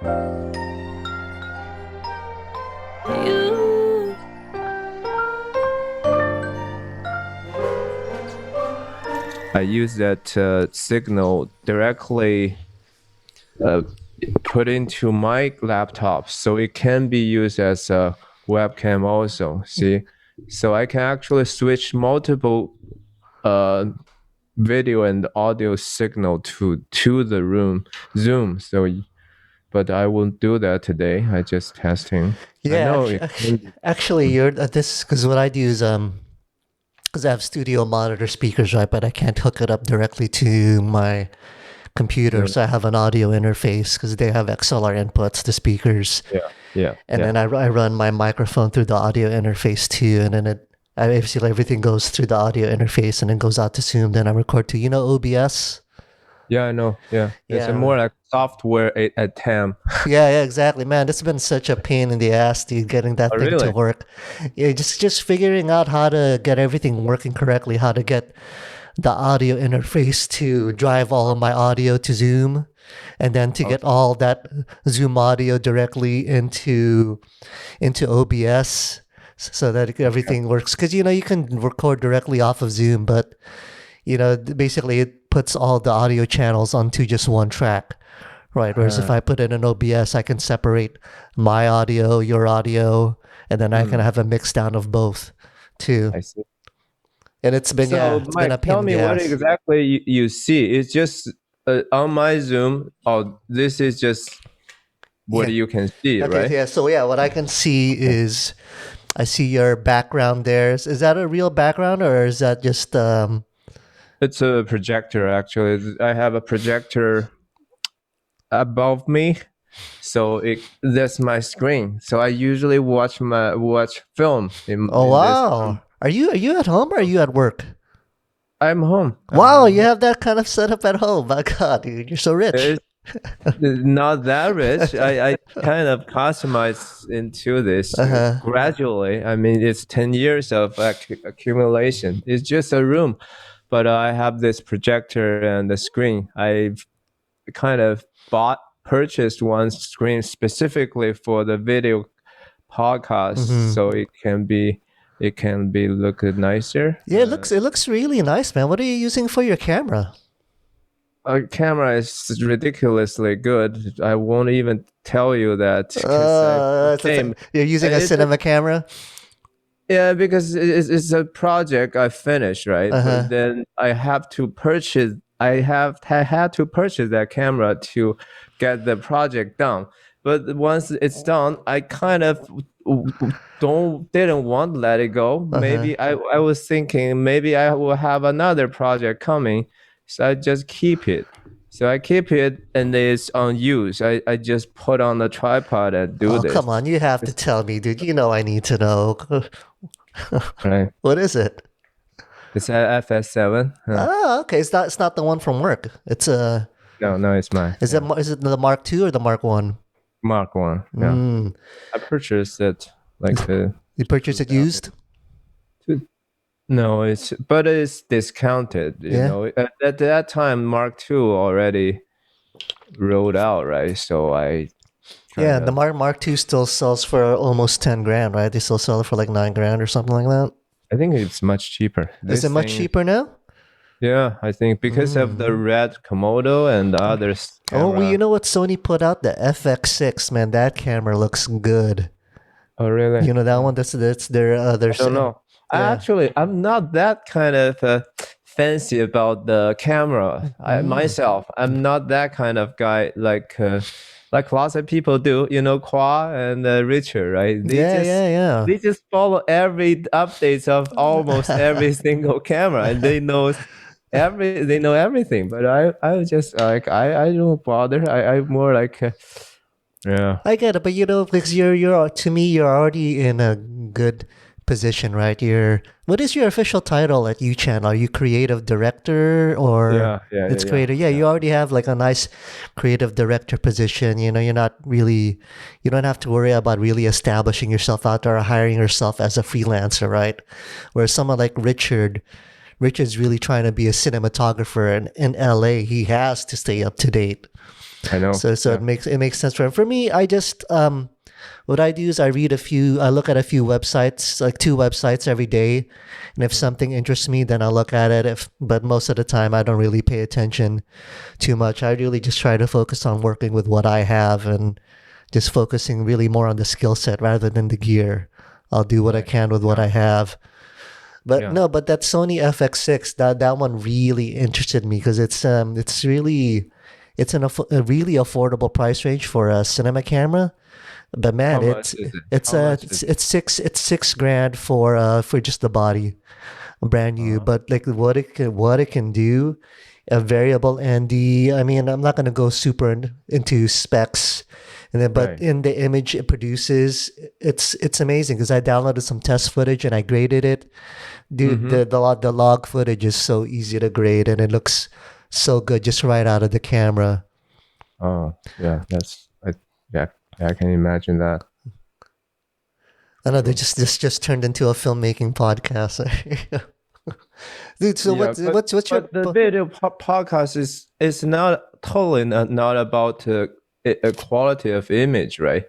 You. I use that signal directly put into my laptop, so it can be used as a webcam also. See, so I can actually switch multiple video and audio signal to the room Zoom. So, but I won't do that today. I just testing. I Yeah, know actually, you're this because what I do is because I have studio monitor speakers, right? But I can't hook it up directly to my computer, Yeah. so I have an audio interface because they have XLR inputs, the speakers, Yeah. and then I run my microphone through the audio interface too, and then obviously everything goes through the audio interface and then goes out to Zoom. Then I record to OBS. Yeah, I know. Yeah, it's a more like software at TAM. Yeah, exactly, man. It's been such a pain in the ass, dude, getting that Oh, thing to really? work. Yeah, just figuring out how to get everything working correctly, how to get the audio interface to drive all of my audio to Zoom, and then to get all that Zoom audio directly into OBS so that everything works. Because you can record directly off of Zoom, but basically it puts all the audio channels onto just one track. Right. Whereas if I put it in OBS, I can separate my audio, your audio, and then I can have a mix down of both too. I see. And it's been So, it's been Mike, a pain tell in me the what ass. exactly you see. It's just on my Zoom. Oh, this is just what Yeah. you can see, Okay, right? yeah. So yeah, what I can see is I see your background there. Is that a real background or is that just It's a projector, actually. I have a projector above me, so that's my screen. So I usually watch film in this. wow. Are you at home or are you at work? I'm home. Wow, you have that kind of setup at home. My God, dude, you're so rich. It's not that rich. I kind of customize into this gradually. I mean, it's 10 years of accumulation. It's just a room, but I have this projector and the screen. I've kind of purchased one screen specifically for the video podcast, so it can be look nicer. Yeah, it looks really nice, man. What are you using for your camera? Our camera is ridiculously good. I won't even tell you that. 'Cause You're using a cinema camera? Yeah, because it's a project I finished, right? But then I have to purchase. I had to purchase that camera to get the project done. But once it's done, I kind of didn't want to let it go. Maybe I was thinking maybe I will have another project coming, so I just keep it. So I keep it and it's unused. I just put on the tripod and do this. Come on, you have to tell me, dude. You know I need to know. Right. What is it? It's a FS7. Oh, okay. It's not the one from work. It's a No, it's mine. Is it the Mark II or the Mark One? Mark 1. Yeah. I purchased it like You purchased it used? No, it's discounted. You know, at that time, Mark II already rolled out, right? So the Mark II still sells for almost 10 grand, right? They still sell it for like 9 grand or something like that. I think it's much cheaper. Is it much cheaper now? Yeah, I think because of the red Komodo and the others. Oh, well, you know what Sony put out? The FX6, man. That camera looks good. Oh, really? You know that one? That's their I don't know. Actually, I'm not that kind of fancy about the camera. Myself, I'm not that kind of guy like lots of people do. You know, Kwa and Richard, right? They just follow every updates of almost every single camera, and they know everything. But I just like I don't bother. I'm more like. Yeah, I get it, but because you're to me, you're already in a good position, right? What is your official title at UChan? Are you creative director or it's creator? Yeah, you already have like a nice creative director position. You know, you don't have to worry about really establishing yourself out there or hiring yourself as a freelancer, right? Whereas someone like Richard, Richard's really trying to be a cinematographer, and in LA, he has to stay up to date. I know. So it makes sense for him. For me, I just what I do is I look at a few websites, like 2 websites every day, and if something interests me, then I look at it. But most of the time, I don't really pay attention too much. I really just try to focus on working with what I have and just focusing really more on the skill set rather than the gear. I'll do what I can with what I have. But no, but that Sony FX6, that one really interested me because it's a really affordable price range for a cinema camera. But man, How much is it? it's $6,000 for just the body, brand new. But like what it can do, a variable ND. I mean, I'm not gonna go super into specs, but in the image it produces, it's amazing because I downloaded some test footage and I graded it. Dude, the log footage is so easy to grade and it looks so good just right out of the camera. Oh yeah, I can imagine that. I know this just turned into a filmmaking podcast. Dude, so what's your the video podcast is not totally not about a quality of image, right?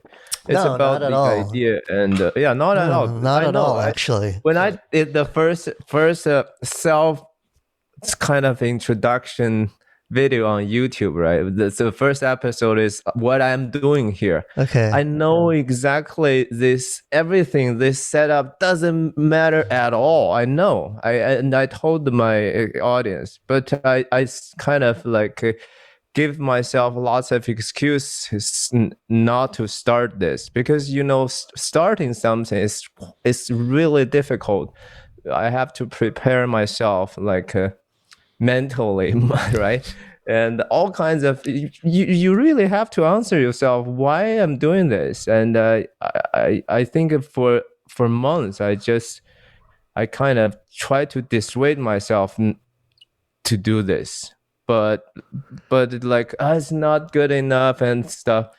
It's No, about not at the all. idea and not at all. Not I at know, all, actually. when I did the first self kind of introduction video on YouTube, right? The first episode is what I'm doing here. Okay. I know exactly everything, this setup doesn't matter at all. I know. I told my audience, but I kind of like give myself lots of excuses not to start this because starting something is really difficult. I have to prepare myself like mentally, right? And all kinds of you really have to answer yourself why I'm doing this. And I think for months I kind of try to dissuade myself to do this, but like it's not good enough and stuff.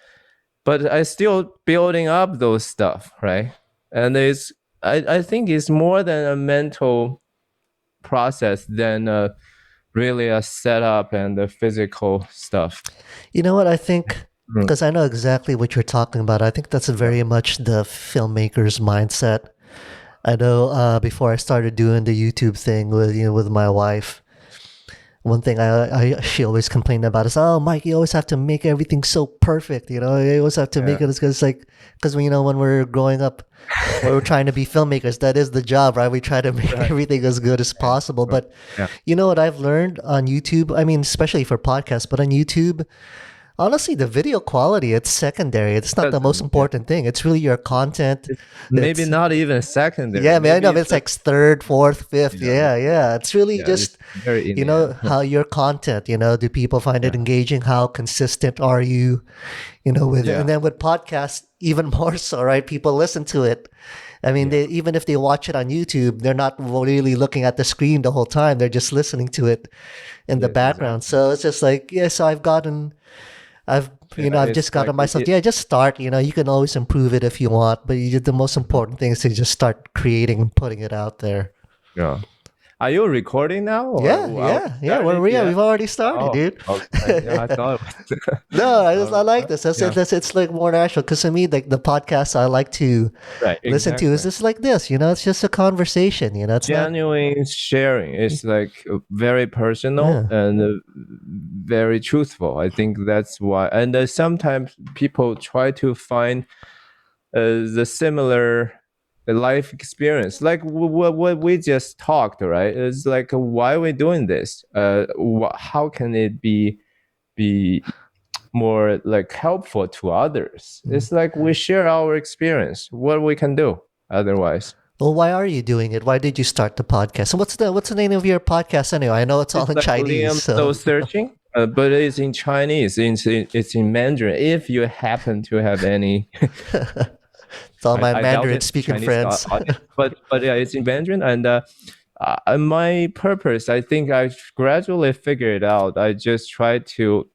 But I still building up those stuff, right? And I think it's more than a mental process than really a setup and the physical stuff. You know what I think? Because I know exactly what you're talking about. I think that's very much the filmmaker's mindset. I know before I started doing the YouTube thing with my wife, one thing she always complained about is, oh, Mike, you always have to make everything so perfect. You always have to make it as good as because when we're growing up, we're trying to be filmmakers. That is the job, right? We try to make everything as good as possible. But you know what I've learned on YouTube? I mean, especially for podcasts, but on YouTube, honestly, the video quality, it's secondary. It's not the most important thing. It's really your content. Maybe not even secondary. Yeah, man, I know it's like third, fourth, fifth. Yeah. It's really just, how your content, do people find it engaging? How consistent are you, with it? And then with podcasts, even more so, right? People listen to it. I mean, even if they watch it on YouTube, they're not really looking at the screen the whole time. They're just listening to it in the background. Exactly. So it's just like, so I've just gotten myself. Just start. You can always improve it if you want, but the most important thing is to just start creating and putting it out there. Yeah. Are you recording now? Yeah. We've already started, dude. Okay. Yeah, I thought. No, I like this. It's like more natural because to me, like the podcasts I like to listen to is just like this. It's just a conversation. It's genuine sharing. It's like very personal and very truthful. I think that's why. And sometimes people try to find the similar life experience, like what we just talked, right? It's like why are we doing this? How can it be more like helpful to others? It's like we share our experience, what we can do otherwise. Well, why are you doing it? Why did you start the podcast? And what's the name of your podcast anyway? I know it's all in like Chinese. So searching, but it's in Chinese. It's in Mandarin. If you happen to have any. It's all my Mandarin speaking friends. but yeah, it's in Mandarin. And my purpose, I think I gradually figured out. I just try to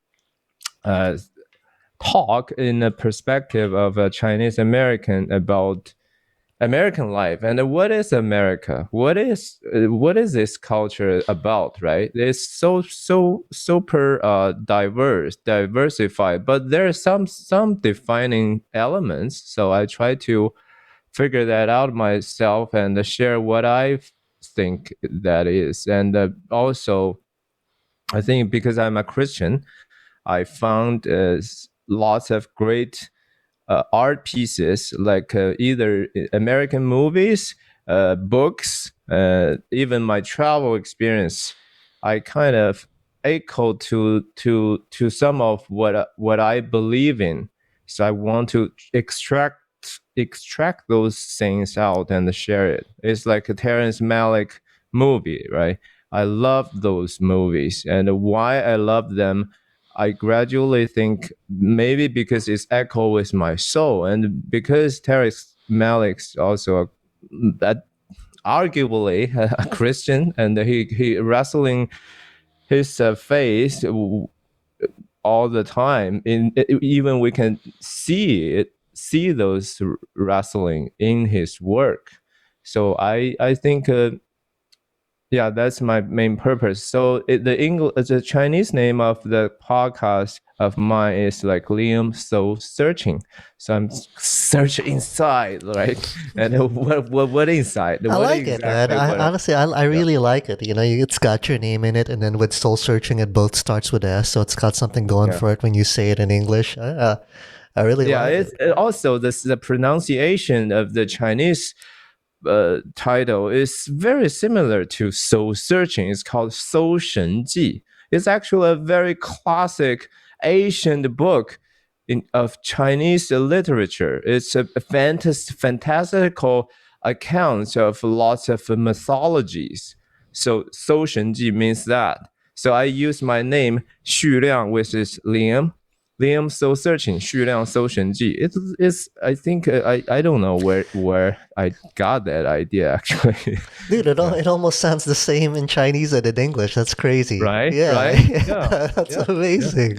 talk in a perspective of a Chinese American about American life and what is America? What is this culture about? Right? It's so super diversified, but there are some defining elements. So I try to figure that out myself and share what I think that is, and also I think because I'm a Christian, I found lots of great art pieces, like either American movies, books, even my travel experience. I kind of echo to some of what I believe in. So I want to extract those things out and share it. It's like a Terrence Malick movie, right? I love those movies, and why I love them, I gradually think maybe because it's echo with my soul, and because Terrence Malick's also that arguably a Christian, and he wrestling his faith all the time. Even we can see those wrestling in his work. So I think yeah, that's my main purpose. So the Chinese name of the podcast of mine is like Liam Soul Searching. So I'm searching inside, right? And what inside? I What like it, man. exactly? I What? honestly, I Yeah, really like it. You know, it's got your name in it, and then with soul searching, it both starts with S, so it's got something going yeah. for it when you say it in English. I really Yeah, like it's it. also the pronunciation of the Chinese title is very similar to Soul Searching. It's called 搜神记. It's actually a very classic ancient book of Chinese literature. It's a fantastical account of lots of mythologies. So 搜神记 means that. So I use my name 徐亮, which is Liam Soul Searching 徐亮搜神记. It's I think I don't know where I got that idea actually. Dude, Yeah. it almost sounds the same in Chinese and in English. That's crazy. Right, Yeah, right. Yeah, that's yeah, yeah, amazing.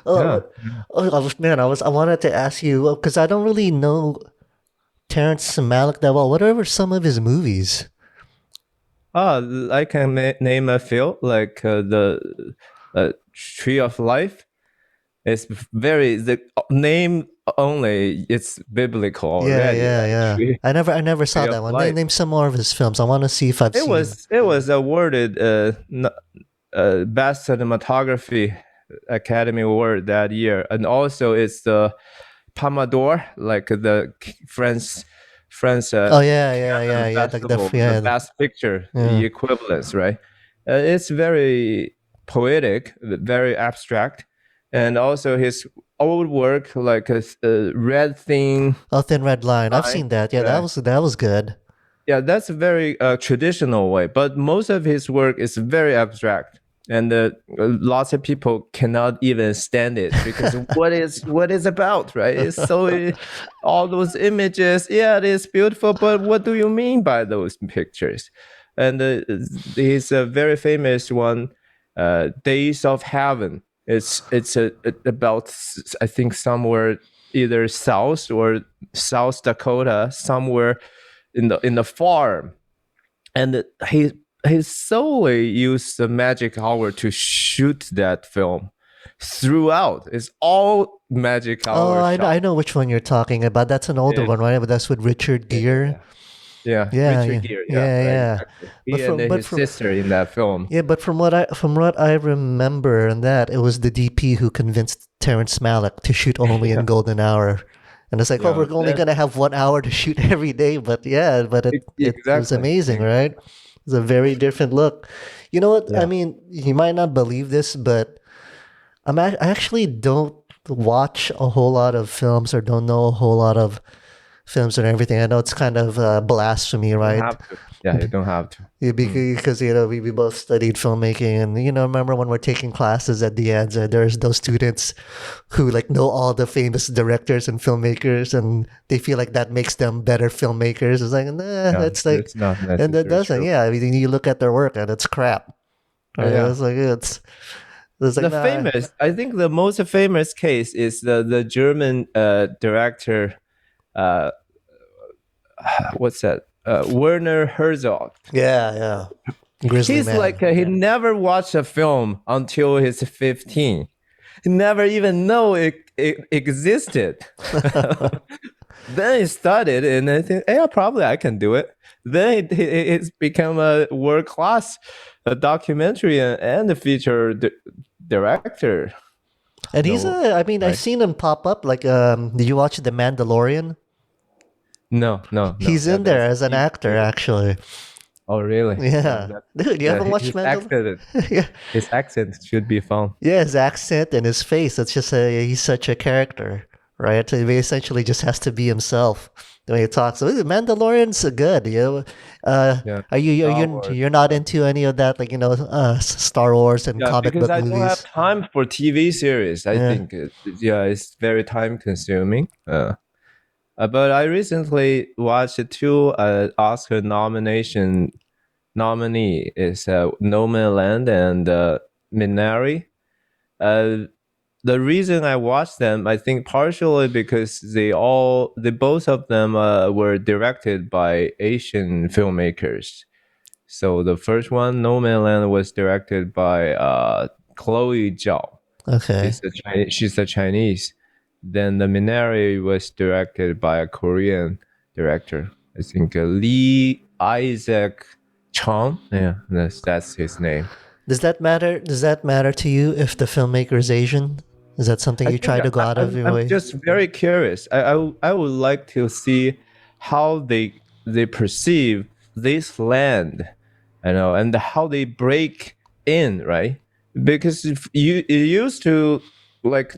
Oh, yeah. but, man, I wanted to ask you because I don't really know Terrence Malick that well. What are some of his movies? I can name a few, like the Tree of Life. It's very the name only. It's biblical Yeah, already, yeah, right? yeah. I never Tree saw of that one. Life. Name some more of his films. I want to see if I've seen. It was awarded best cinematography Academy Award that year, and also it's the Pomador, like the France Oh yeah, yeah, Cannes yeah, yeah. Festival, the Yeah, best picture yeah. equivalence, right? It's very poetic, very abstract, and also his old work, like a red thing Oh, Thin Red Line. I've line, seen that. Yeah, right? that was good. Yeah, that's a very traditional way, but most of his work is very abstract, and lots of people cannot even stand it because what is about, right? It's so all those images. Yeah, it is beautiful, but what do you mean by those pictures? And he's a very famous one, Days of Heaven. It's about I think somewhere either South or South Dakota, somewhere in the farm, and he solely used the magic hour to shoot that film throughout. It's all magic Oh, hour shot. I know which one you're talking about. That's an older Yeah, one, right? But that's with Richard yeah, yeah, Gere. yeah. Yeah, Yeah, Richard yeah, Gere. Yeah, yeah, right. yeah. Exactly. He and But his from sister in that film. yeah, but from what I remember in that, it was the DP who convinced Terrence Malick to shoot only in Yeah, golden hour. And it's like, oh, yeah. we're only gonna have 1 hour to shoot every day, but yeah, but it was Exactly. amazing, right? It's a very different look. You know what? I Yeah. mean, you might not believe this, but I actually don't watch a whole lot of films or don't know a whole lot of films and everything. I know it's kind of blasphemy, You don't right? have to. Yeah, you don't have to. Yeah, because you know we both studied filmmaking, and you know remember when we're taking classes at the end, there's those students who like know all the famous directors and filmmakers, and they feel like that makes them better filmmakers. It's like nah, Yeah, it's like, it's not and that necessarily doesn't. true. Yeah, I mean you look at their work and it's crap. Right? Yeah. It's like The nah. famous, I think the most famous case is the German director, uh, what's that? Werner Herzog. Yeah. Grizzly He's Man. like he never watched a film until he's 15. He never even know it existed. Then he started, and I think, yeah, probably I can do it. Then it's become a world class documentary and a feature director. And he's So, I mean, I've right? seen him pop up. Like, did you watch The Mandalorian? No. He's in there That's as an TV actor, series. actually. Oh, really? Yeah. Dude, you haven't watched His Mandalorian? accent, Yeah. his accent should be fun. Yeah, his accent and his face. It's just he's such a character, right? So he essentially just has to be himself the way he talks. So Mandalorian's good. Yeah, Are you Star Wars. you're not into any of that, like Star Wars and Yeah, comic because book I don't have movies? time for TV series. I Yeah. think, yeah, it's very time consuming. But I recently watched two Oscar nominee is No Man Land and Minari. Uh, the reason I watched them, I think, partially because they both of them were directed by Asian filmmakers. So the first one, No Man Land, was directed by Chloe Zhao. Okay. She's a Chinese. Then the Minari was directed by a Korean director. I think Lee Isaac Chong. Yeah, that's his name. Does that matter? Does that matter to you if the filmmaker is Asian? Is that something I you think try to go out of your I'm way? just very curious. I would like to see how they perceive this land, and how they break in, right? Because if it used to like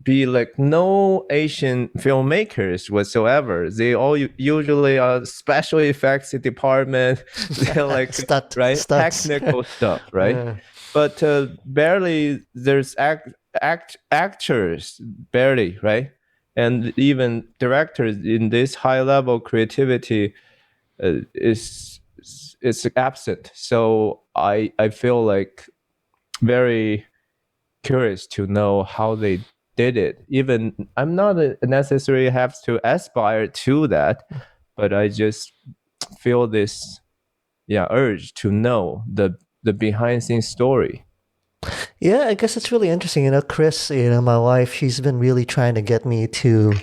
be like no Asian filmmakers whatsoever. They all usually are special effects department. They're like Stunts. technical stuff, right? Yeah. But barely there's actors, barely, right? And even directors in this high level creativity is absent. So I feel like very curious to know how they did it. Even I'm not necessarily have to aspire to that, but I just feel this urge to know the behind scenes story. Yeah, I guess it's really interesting. Chris, my wife, she's been really trying to get me to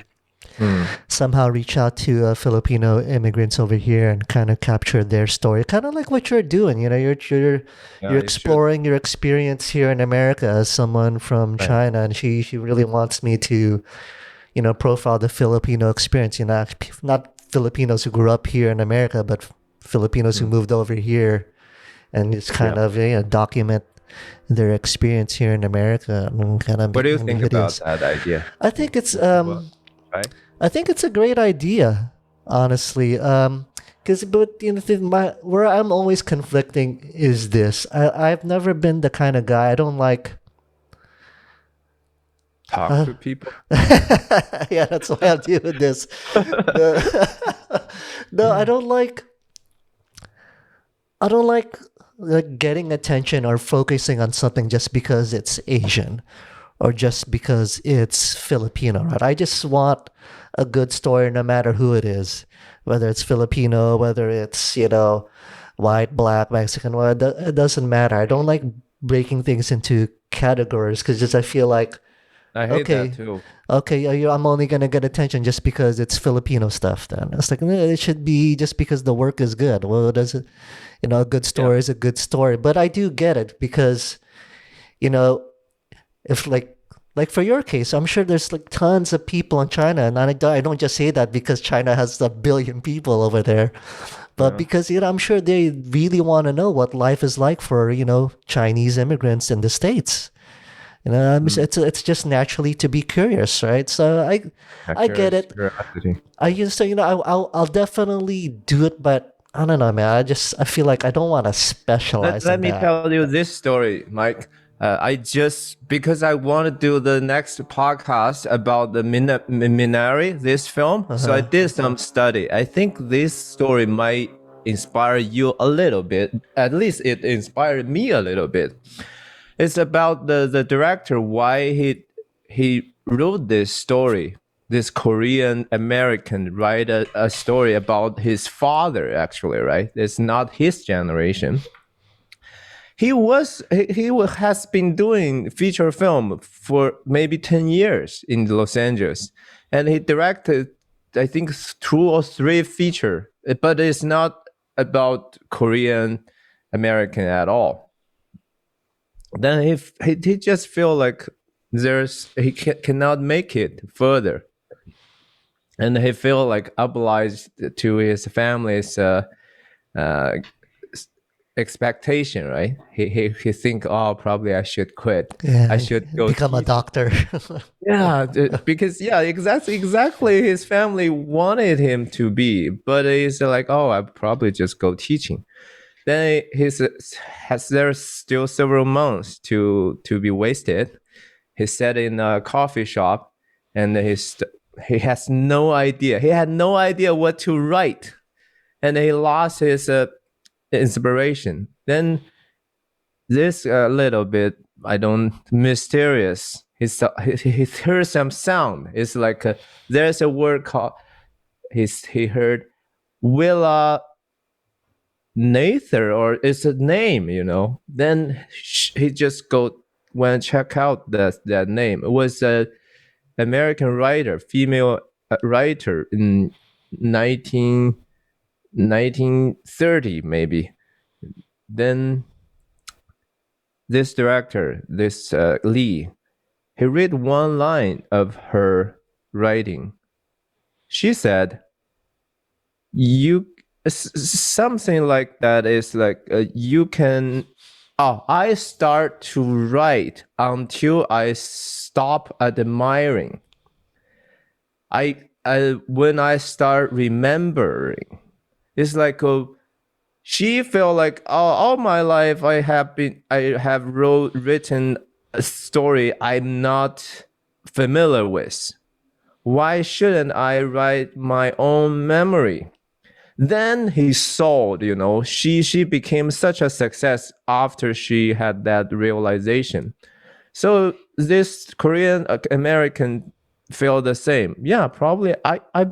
somehow reach out to Filipino immigrants over here and kind of capture their story, kind of like what you're doing. You're Yeah, you should. exploring your experience here in America as someone from Right. China, and she really wants me to, profile the Filipino experience. Not Filipinos who grew up here in America, but Filipinos who moved over here, and just kind Yeah. of document their experience here in America and kind of What do you making think about videos. that idea? I think it's Well, right? I think it's a great idea, honestly. Because but where I'm always conflicting is this. I've never been the kind of guy. I don't like. Talk to people. Yeah, that's why I'm doing this. No, I don't like. I don't like getting attention or focusing on something just because it's Asian or just because it's Filipino, right? I just want a good story no matter who it is, whether it's Filipino, whether it's, white, black, Mexican, well, it doesn't matter. I don't like breaking things into categories because just I feel like, I hate okay, that too. okay, I'm only gonna get attention just because it's Filipino stuff. Then it's like it should be just because the work is good. Well, does it? A good story is a good story. But I do get it because, you know, if like for your case, I'm sure there's like tons of people in China, and I don't just say that because China has 1 billion people over there, but Yeah. because I'm sure they really want to know what life is like for Chinese immigrants in the States. It's just naturally to be curious, right? So I get it. Curiosity. I used to, I'll definitely do it, but I don't know, man. I feel like I don't want to specialize Let in me that. tell you this story, Mike. I just because I want to do the next podcast about the Minari, this film, so I did some study. I think this story might inspire you a little bit. At least it inspired me a little bit. It's about the director why he wrote this story. this Korean American write a story about his father, actually, right? It's not his generation. He has been doing feature film for maybe 10 years in Los Angeles, and he directed, I think, 2 or 3 feature, but it's not about Korean American at all. Then he just feel like he cannot make it further, and he feel like obliged to his family's uh, expectation, right? He think, oh, probably I should quit. I Yeah, should go become a teach. doctor. Yeah, because exactly his family wanted him to be, but he's like, oh, I probably just go teaching. Then there's still several months to be wasted. He sat in a coffee shop, and he has no idea. He had no idea what to write, and he lost his inspiration. Then this little bit, I don't mysterious. He heard some sound. It's like there's a word called he heard Willa Nather, or it's a name, Then he just went check out that name. It was a American writer, female writer in 1930 maybe. Then this director, this Lee, he read one line of her writing. She said, "You something like that is like you can." Oh, I start to write until I stop admiring. When I start remembering, it's like she felt like all my life I have written a story I'm not familiar with. Why shouldn't I write my own memory? Then he saw, she became such a success after she had that realization. So this Korean American feel the same. Yeah, probably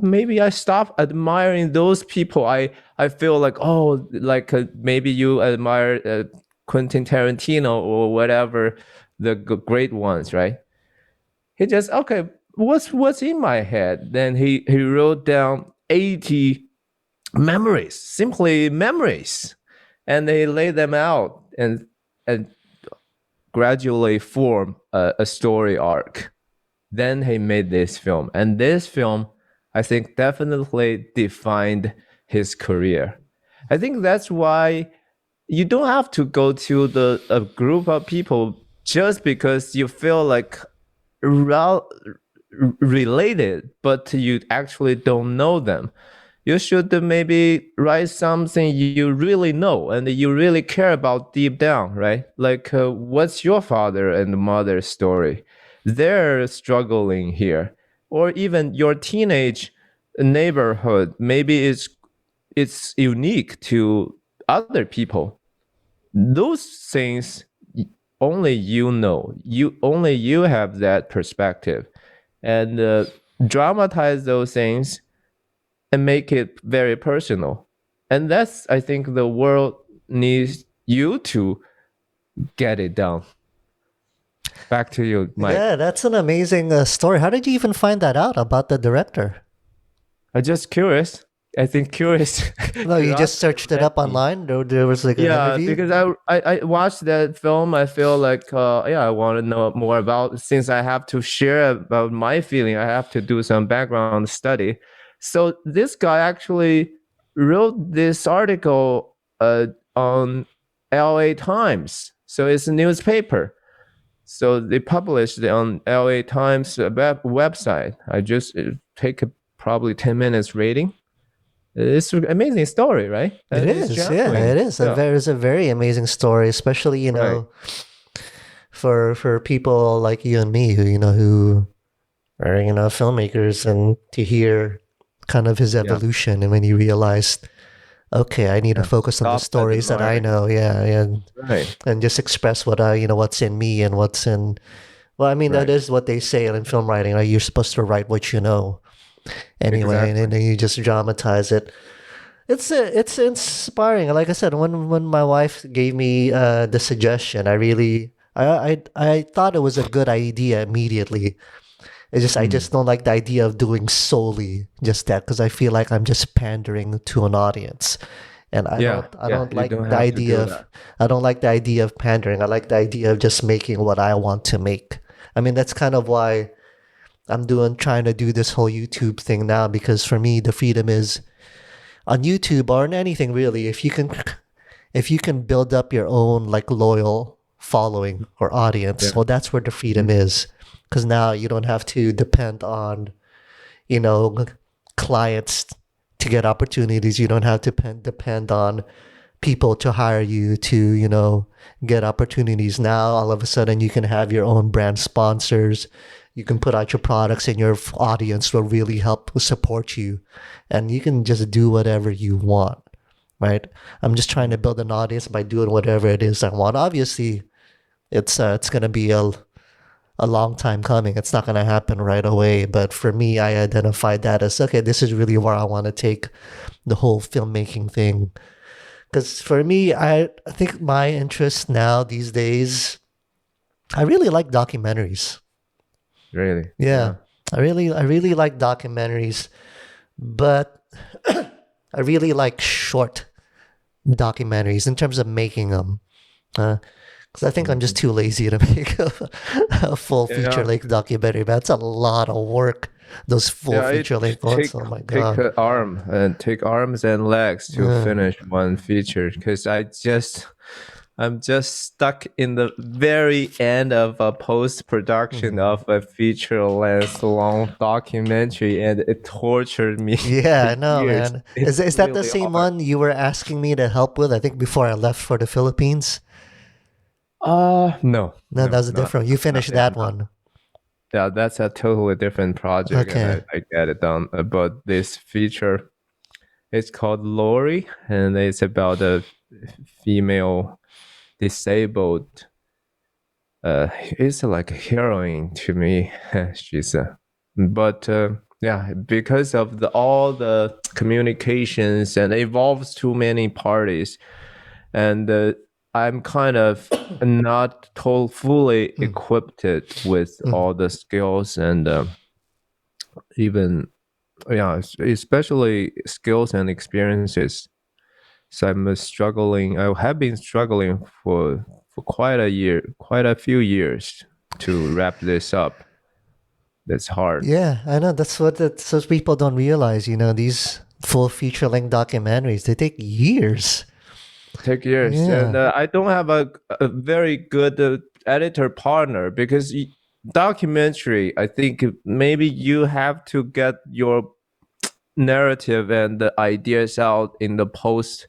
maybe I stopped admiring those people. I feel like, oh, like maybe you admire Quentin Tarantino or whatever, the great ones, right? He just, okay, what's in my head? Then he wrote down 80 memories, simply memories, and they laid them out and gradually form a story arc. Then he made this film, and this film, I think, definitely defined his career. I think that's why you don't have to go to a group of people just because you feel like related, but you actually don't know them. You should maybe write something you really know and you really care about deep down, right? Like, what's your father and mother's story? They're struggling here. Or even your teenage neighborhood, maybe it's unique to other people. Those things only you know. Only you have that perspective, and dramatize those things and make it very personal. And that's, I think, the world needs you to get it done. Back to you, Mike. Yeah, that's an amazing story. How did you even find that out about the director? I'm just curious. I think curious. No, you just searched it up online. There was like an interview. Because I watched that film. I feel like I want to know more about. Since I have to share about my feeling, I have to do some background study. So this guy actually wrote this article on LA Times. So it's a newspaper. So they published it on LA Times website. I just take probably 10 minutes reading. It's an amazing story, right? It is, yeah, it is. Yeah. It's a very amazing story, especially Right. for people like you and me who are filmmakers, and to hear kind of his evolution, and when he realized, okay, I need to focus on the stories that I know, and Right. and just express what what's in me and what's Well, I mean, that Right. is what they say in film writing. Like, you're supposed to write what you know anyway, Exactly. and then you just dramatize it. It's inspiring. Like I said, when my wife gave me the suggestion, I thought it was a good idea immediately. I Mm. just don't like the idea of doing solely just that, because I feel like I'm just pandering to an audience, and Yeah. I Yeah. don't You like don't the have to idea do of that. pandering. I like the idea of just making what I want to make. I mean, that's kind of why trying to do this whole YouTube thing now, because for me the freedom is on YouTube or on anything really. If you can build up your own like loyal following or audience, Yeah. well, that's where the freedom Mhm. is. Because now you don't have to depend on, you know, clients to get opportunities. You don't have to depend on people to hire you to, get opportunities. Now all of a sudden you can have your own brand sponsors. You can put out your products, and your audience will really help support you, and you can just do whatever you want, right? I'm just trying to build an audience by doing whatever it is I want. Obviously, it's gonna be a long time coming. It's not gonna happen right away. But for me, I identified that as, okay, this is really where I want to take the whole filmmaking thing. Because for me, I think my interest now these days, I really like documentaries. Really. Yeah, Yeah. I really like documentaries, but I really like short documentaries in terms of making them. Because I think I'm just Mhm. too lazy to make a full feature Yeah. length documentary. That's a lot of work. Those full Yeah. feature length ones. Oh my Take god. take arms and legs to Uh, finish one feature because I'm just stuck in the very end of a post production mhm. of a feature length long documentary, and it tortured me Yeah, for I know, years. man. It's Is that the really same hard. one you were asking me to help with? I think before I left for the Philippines. No, No, that no, was a not different. You finished nothing. that one. Yeah, that's a totally different project, and Okay. I get it done. But this feature, it's called Lori, and it's about a female disabled. It's like a heroine to me. She's a, but yeah, because of all the communications and it involves too many parties, and I'm kind of not fully Mm, equipped with mm. all the skills and even yeah, especially skills and experiences. So I'm struggling. I have been struggling for quite a few years to wrap this up. That's hard. Yeah, I know. That's what people don't realize. These full feature length documentaries, they take years. Take years, and Yeah. I don't have a very good editor partner because documentary. I think maybe you have to get your narrative and the ideas out in the post.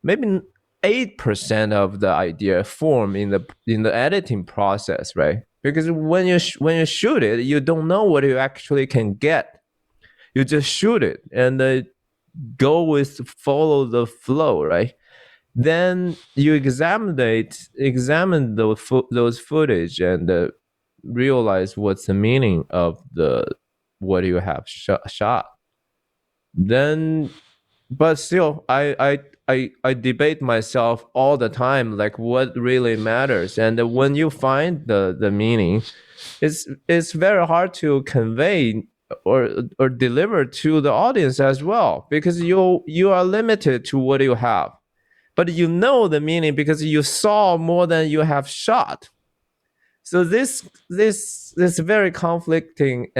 Maybe 8% of the idea form in the editing process, right? Because when you shoot it, you don't know what you actually can get. You just shoot it and follow the flow, right? Then you examine those footage and realize what's the meaning of the what you have shot. Then but still I debate myself all the time like what really matters, and when you find the meaning, it's very hard to convey or deliver to the audience as well, because you are limited to what you have, but you know the meaning because you saw more than you have shot. So this very conflicting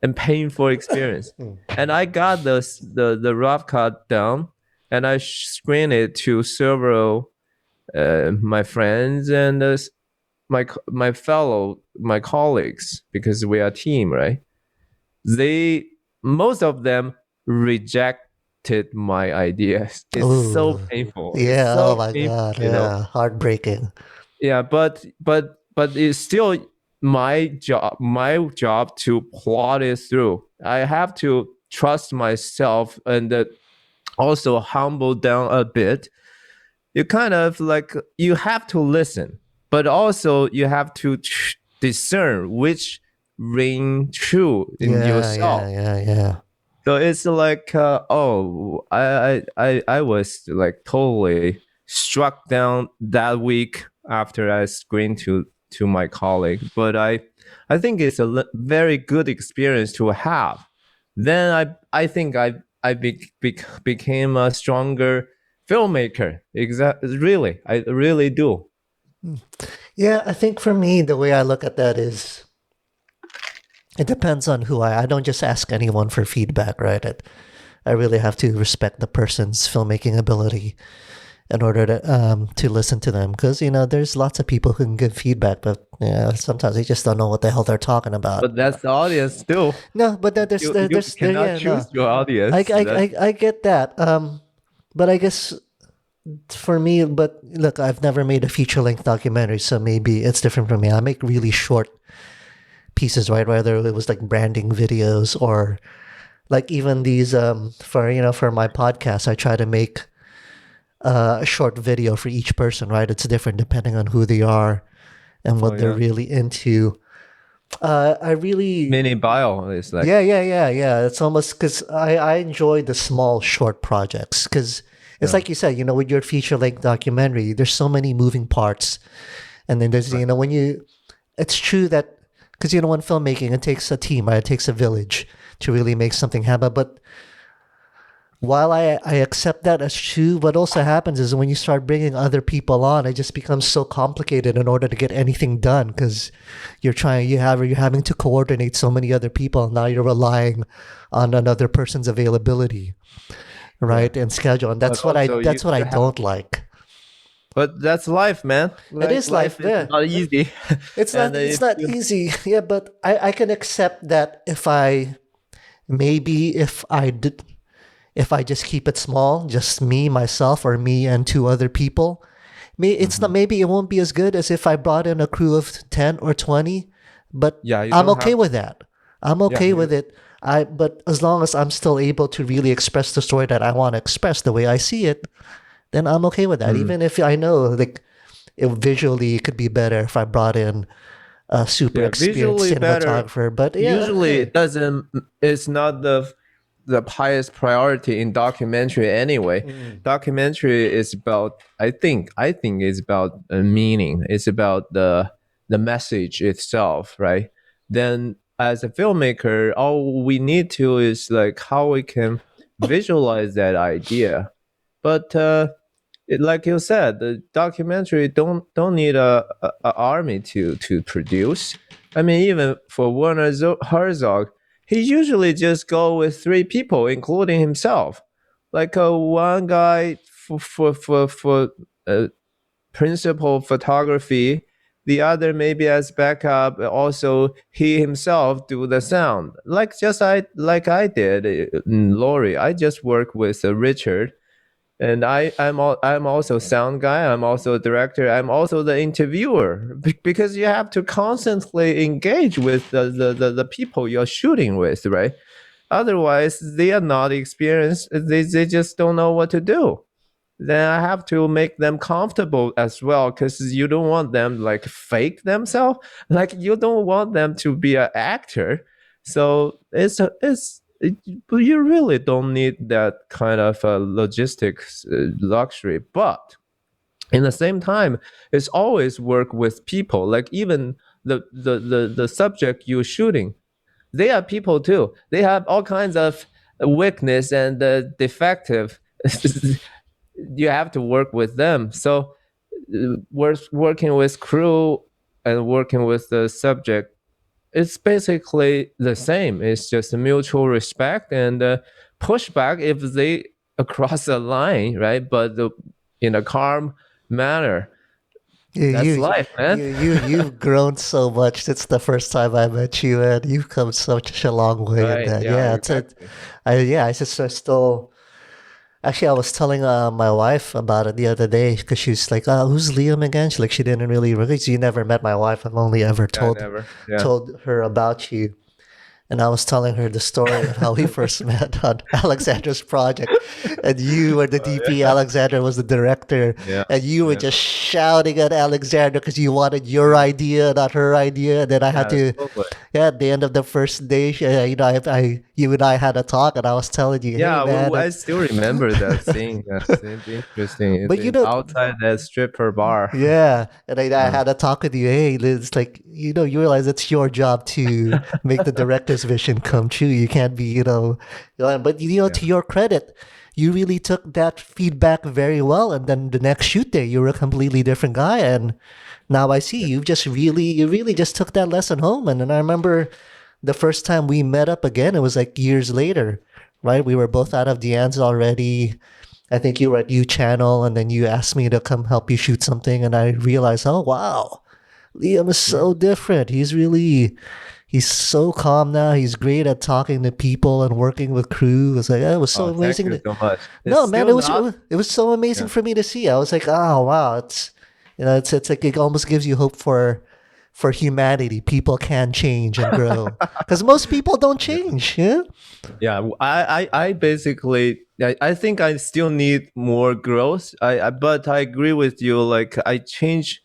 and painful experience. Mm. And I got the rough cut down, and I screened it to several my friends and my colleagues, because we are a team, right? They Most of them rejected my ideas. It's so Ooh. painful. It's Yeah. Oh so my painful, God. you know. Yeah. Heartbreaking. Yeah, but it's still my job to plot it through. I have to trust myself and also humble down a bit. You kind of like you have to listen, but also you have to discern which ring true in yourself. Yeah. So it's like, I was like totally struck down that week after I screened to my colleague. But I think it's a very good experience to have. Then I think became a stronger filmmaker. Exactly, really, I really do. Yeah, I think for me, the way I look at that is it depends on who I don't just ask anyone for feedback, right? I really have to respect the person's filmmaking ability in order to listen to them, because there's lots of people who can give feedback, but sometimes they just don't know what the hell they're talking about. But that's the audience too. No, but there's You there's there, cannot yeah, choose no. your audience. I get that. But I guess for me, but look, I've never made a feature length documentary, so maybe it's different for me. I make really short pieces, right? Whether it was like branding videos or like even these for my podcast, I try to make a short video for each person, right? It's different depending on who they are and what they're really into. I really mini bio is like yeah. It's almost because I enjoy the small short projects because it's like you said, with your feature length documentary, there's so many moving parts, and then there's when you, it's true that because when filmmaking, it takes a team, right? It takes a village to really make something happen. But while I accept that as true, what also happens is when you start bringing other people on, it just becomes so complicated in order to get anything done because you're having to coordinate so many other people. Now you're relying on another person's availability, right, and schedule, and that's what I don't like. But that's life, man. It is life. Is not easy. It's not. It's not easy. Yeah, but I can accept that if I just keep it small, just me, myself, or me and two other people, it's not. Maybe it won't be as good as if I brought in a crew of 10 or 20. But I'm okay with that. I'm okay with it. But as long as I'm still able to really express the story that I want to express the way I see it, then I'm okay with that. Even if I know like visually it could be better if I brought in a super experienced cinematographer. But usually it doesn't. It's not the highest priority in documentary anyway. Documentary is about I think it's about a meaning. It's about the message itself, right? Then as a filmmaker, all we need to is like how we can visualize that idea. But like you said, the documentary don't need a army to produce. I mean, even for Werner Herzog, he usually just go with 3 people, including himself. Like one guy for principal photography, the other maybe as backup. Also, he himself do the sound. Like I did in Laurie. I just work with Richard. And I'm also sound guy. I'm also a director. I'm also the interviewer because you have to constantly engage with the people you're shooting with, right? Otherwise, they are not experienced. They just don't know what to do. Then I have to make them comfortable as well because you don't want them like fake themselves. Like you don't want them to be an actor. So you really don't need that kind of logistics luxury. But in the same time, it's always work with people. Like even the subject you're shooting, they are people too. They have all kinds of weakness and defective. You have to work with them. So working with crew and working with the subject, it's basically the same. It's just a mutual respect and pushback if they across the line, right? But in a calm manner. That's life, man. You've grown so much since the first time I met you, and you've come such a long way in that. Yeah, exactly. I still. Actually, I was telling my wife about it the other day because she's like, "Who's Liam again?" She didn't really. You never met my wife. I've only ever told her about you. and I was telling her the story of how we first met on Alexandra's project. And you were the DP, Yeah, Alexandra was the director, yeah, and you were yeah, just shouting at Alexandra because you wanted your idea, not her idea. And then I had yeah, to, totally. yeah, at the end of the first day, you and I had a talk, and I was telling you, hey, Yeah, man, I still remember that scene. Yes, it's interesting. It's but you in know, outside that stripper bar. yeah, and I Uh, had a talk with you. Hey, it's like you realize it's your job to make the director's vision come true. You can't be, but yeah, to your credit, you really took that feedback very well. And then the next shoot day, you were a completely different guy. And now I see yeah, you really just took that lesson home. And then I remember the first time we met up again, it was like years later, right? We were both out of Deanne's already. I think you were at U Channel, and then you asked me to come help you shoot something, and I realized, oh wow, Liam is yeah. so different. He's so calm now. He's great at talking to people and working with crew. It's like it was so Oh, thank amazing. you so much. It's No, man, still not. it was so amazing Yeah. for me to see. I was like, oh wow, it's like it almost gives you hope for humanity. People can change and grow because most people don't Yeah. change. Yeah. Yeah, I basically, I think I still need more growth. But I agree with you. Like I change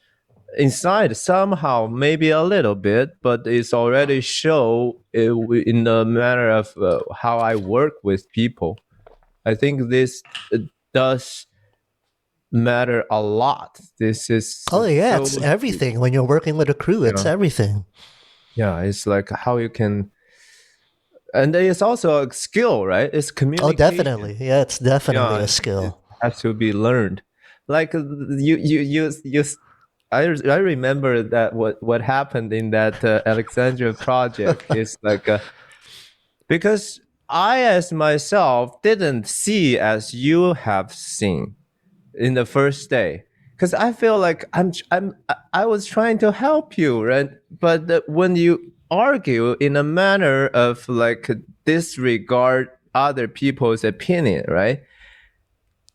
inside somehow, maybe a little bit, but it's already show in the matter of how I work with people. I think this does matter a lot. This is Oh yeah, so, it's everything. When you're working with a crew, it's yeah, everything. yeah. It's like how you can, and it's also a skill, right? It's Oh, communication. definitely. Yeah, it's definitely Yeah, a it skill. has to be learned. Like you. I remember that what happened in that Alexandria project is like because I as myself didn't see as you have seen in the first day because I feel like I was trying to help you, right? But when you argue in a manner of like disregard other people's opinion, right?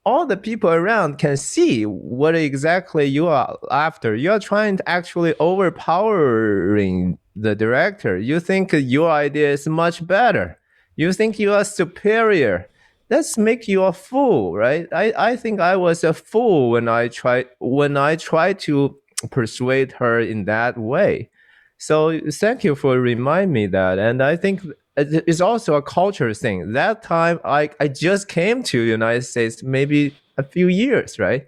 All the people around can see what exactly you are after. You are trying to actually overpowering the director. You think your idea is much better. You think you are superior. That's make you a fool, right? I think I was a fool when I tried to persuade her in that way. So thank you for remind me that. And I think it's also a culture thing. That time I just came to United States maybe a few years, right?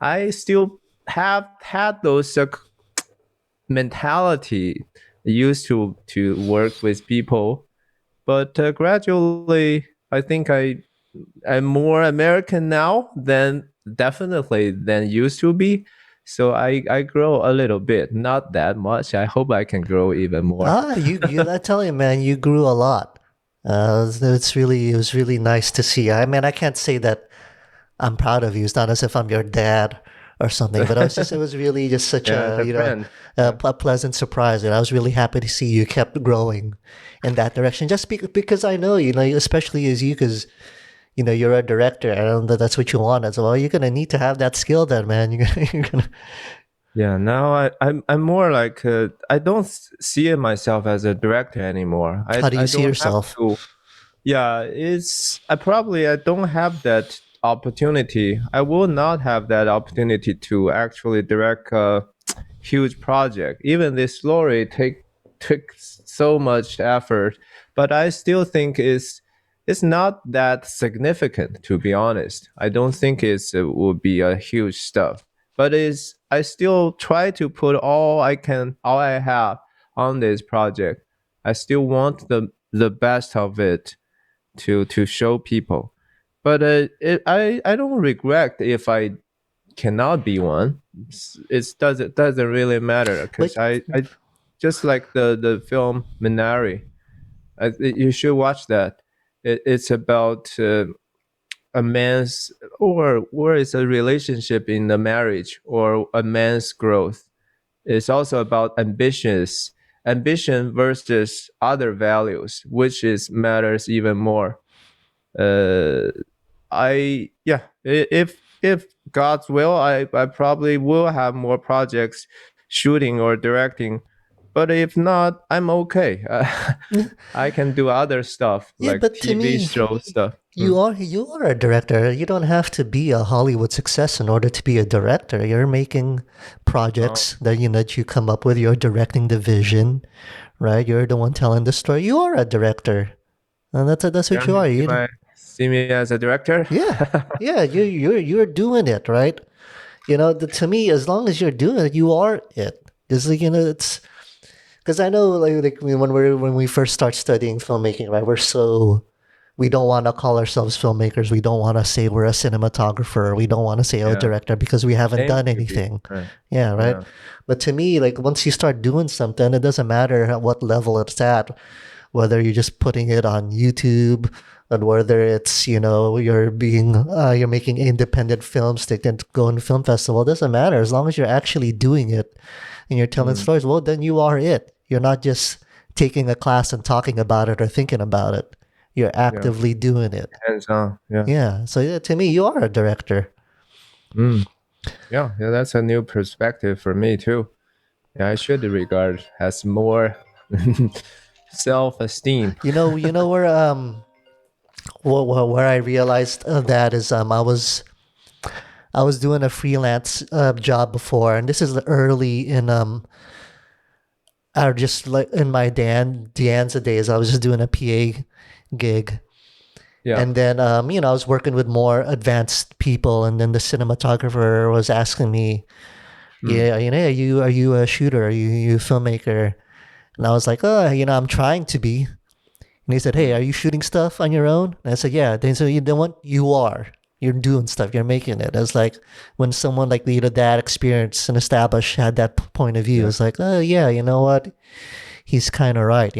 I still have had those mentality used to work with people, but gradually I think I'm more American now than definitely than used to be. So I grow a little bit, not that much. I hope I can grow even more. I tell you, man, you grew a lot. It was really nice to see. I mean, I can't say that I'm proud of you. It's not as if I'm your dad or something, but it was really just such Yeah, as a, a friend. Yeah. a pleasant surprise. And I was really happy to see you kept growing in that direction. Just because I know, especially as you, because you're a director, and that's what you want as well. You're gonna need to have that skill, then, man. You're gonna. Yeah, now I'm more like I don't see myself as a director anymore. How do you I see don't have yourself? to. Yeah, it's I don't have that opportunity. I will not have that opportunity to actually direct a huge project. Even this story took so much effort, but I still think it's not that significant, to be honest. I don't think it would be a huge stuff, but it's I still try to put all I have on this project. I still want the best of it to show people. But I don't regret if I cannot be one. Doesn't really matter because But I just like the film Minari. You should watch that. It's about a man's or it's a relationship in the marriage or a man's growth. It's also about ambition versus other values, which is matters even more. Uh, yeah, if God's will, I probably will have more projects shooting or directing But if not, I'm okay. I can do other stuff Yeah, like but to TV me, show stuff. you are a director. You don't have to be a Hollywood success in order to be a director. You're making Oh, projects that you come up with. You're directing the vision, right? You're the one telling the story. You are a director, and that's what yeah, you are. see me as a director. Yeah, yeah. You're doing it, right? To me, as long as you're doing it, you are it. Because it's because I know when we first start studying filmmaking, right? We don't want to call ourselves filmmakers. We don't want to say we're a cinematographer. We don't want to say Yeah, director because we haven't aim done to be. anything. Right. Yeah, right. Yeah, But to me, like once you start doing something, it doesn't matter at what level it's at, whether you're just putting it on YouTube and whether it's you're making independent films that can go in film festival. It doesn't matter as long as you're actually doing it and you're telling mm, stories. Well, then you are it. You're not just taking a class and talking about it or thinking about it. You're yeah, actively doing it. hands on. Yeah. Yeah. So yeah, to me, you are a director. Mm. Yeah, yeah, that's a new perspective for me too. Yeah, I should regard as more self-esteem. You know where I realized that is I was doing a freelance job before, and this is early in or just like in my Danza days. I was just doing a PA gig, Yeah. and then I was working with more advanced people, and then the cinematographer was asking me, Mm. "Yeah, are you a shooter? Are you a filmmaker?" And I was like, "Oh, I'm trying to be." And he said, "Hey, Mm. are you shooting stuff on your own?" And I said, "Yeah." Then so you know what? You are. You're doing stuff. You're making it. It's like when someone like that experience and established had that point of view. Yeah. It's like, oh yeah, you know what? He's kind of right.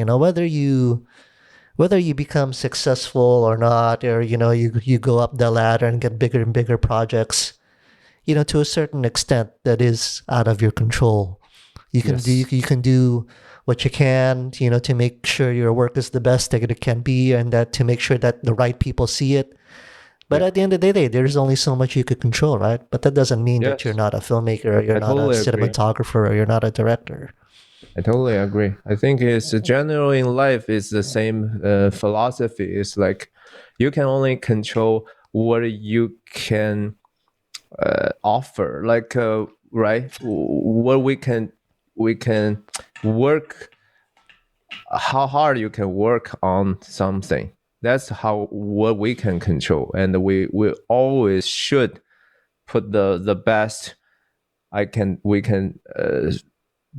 Whether you become successful or not, or you go up the ladder and get bigger and bigger projects. To a certain extent, that is out of your control. You can do Yes. you can do what you can, to make sure your work is the best that it can be, and that to make sure that the right people see it. But Yeah. at the end of the day, there's only so much you could control, right? But that doesn't mean that you're Yes. not a filmmaker, or you're I not a totally agree. cinematographer, or you're not a director. I totally agree. I think it's general in life is the same philosophy. It's like you can only control what you can offer. Like right, what we can work, how hard you can work on something. That's how what we can control, and we always should put the best I can we can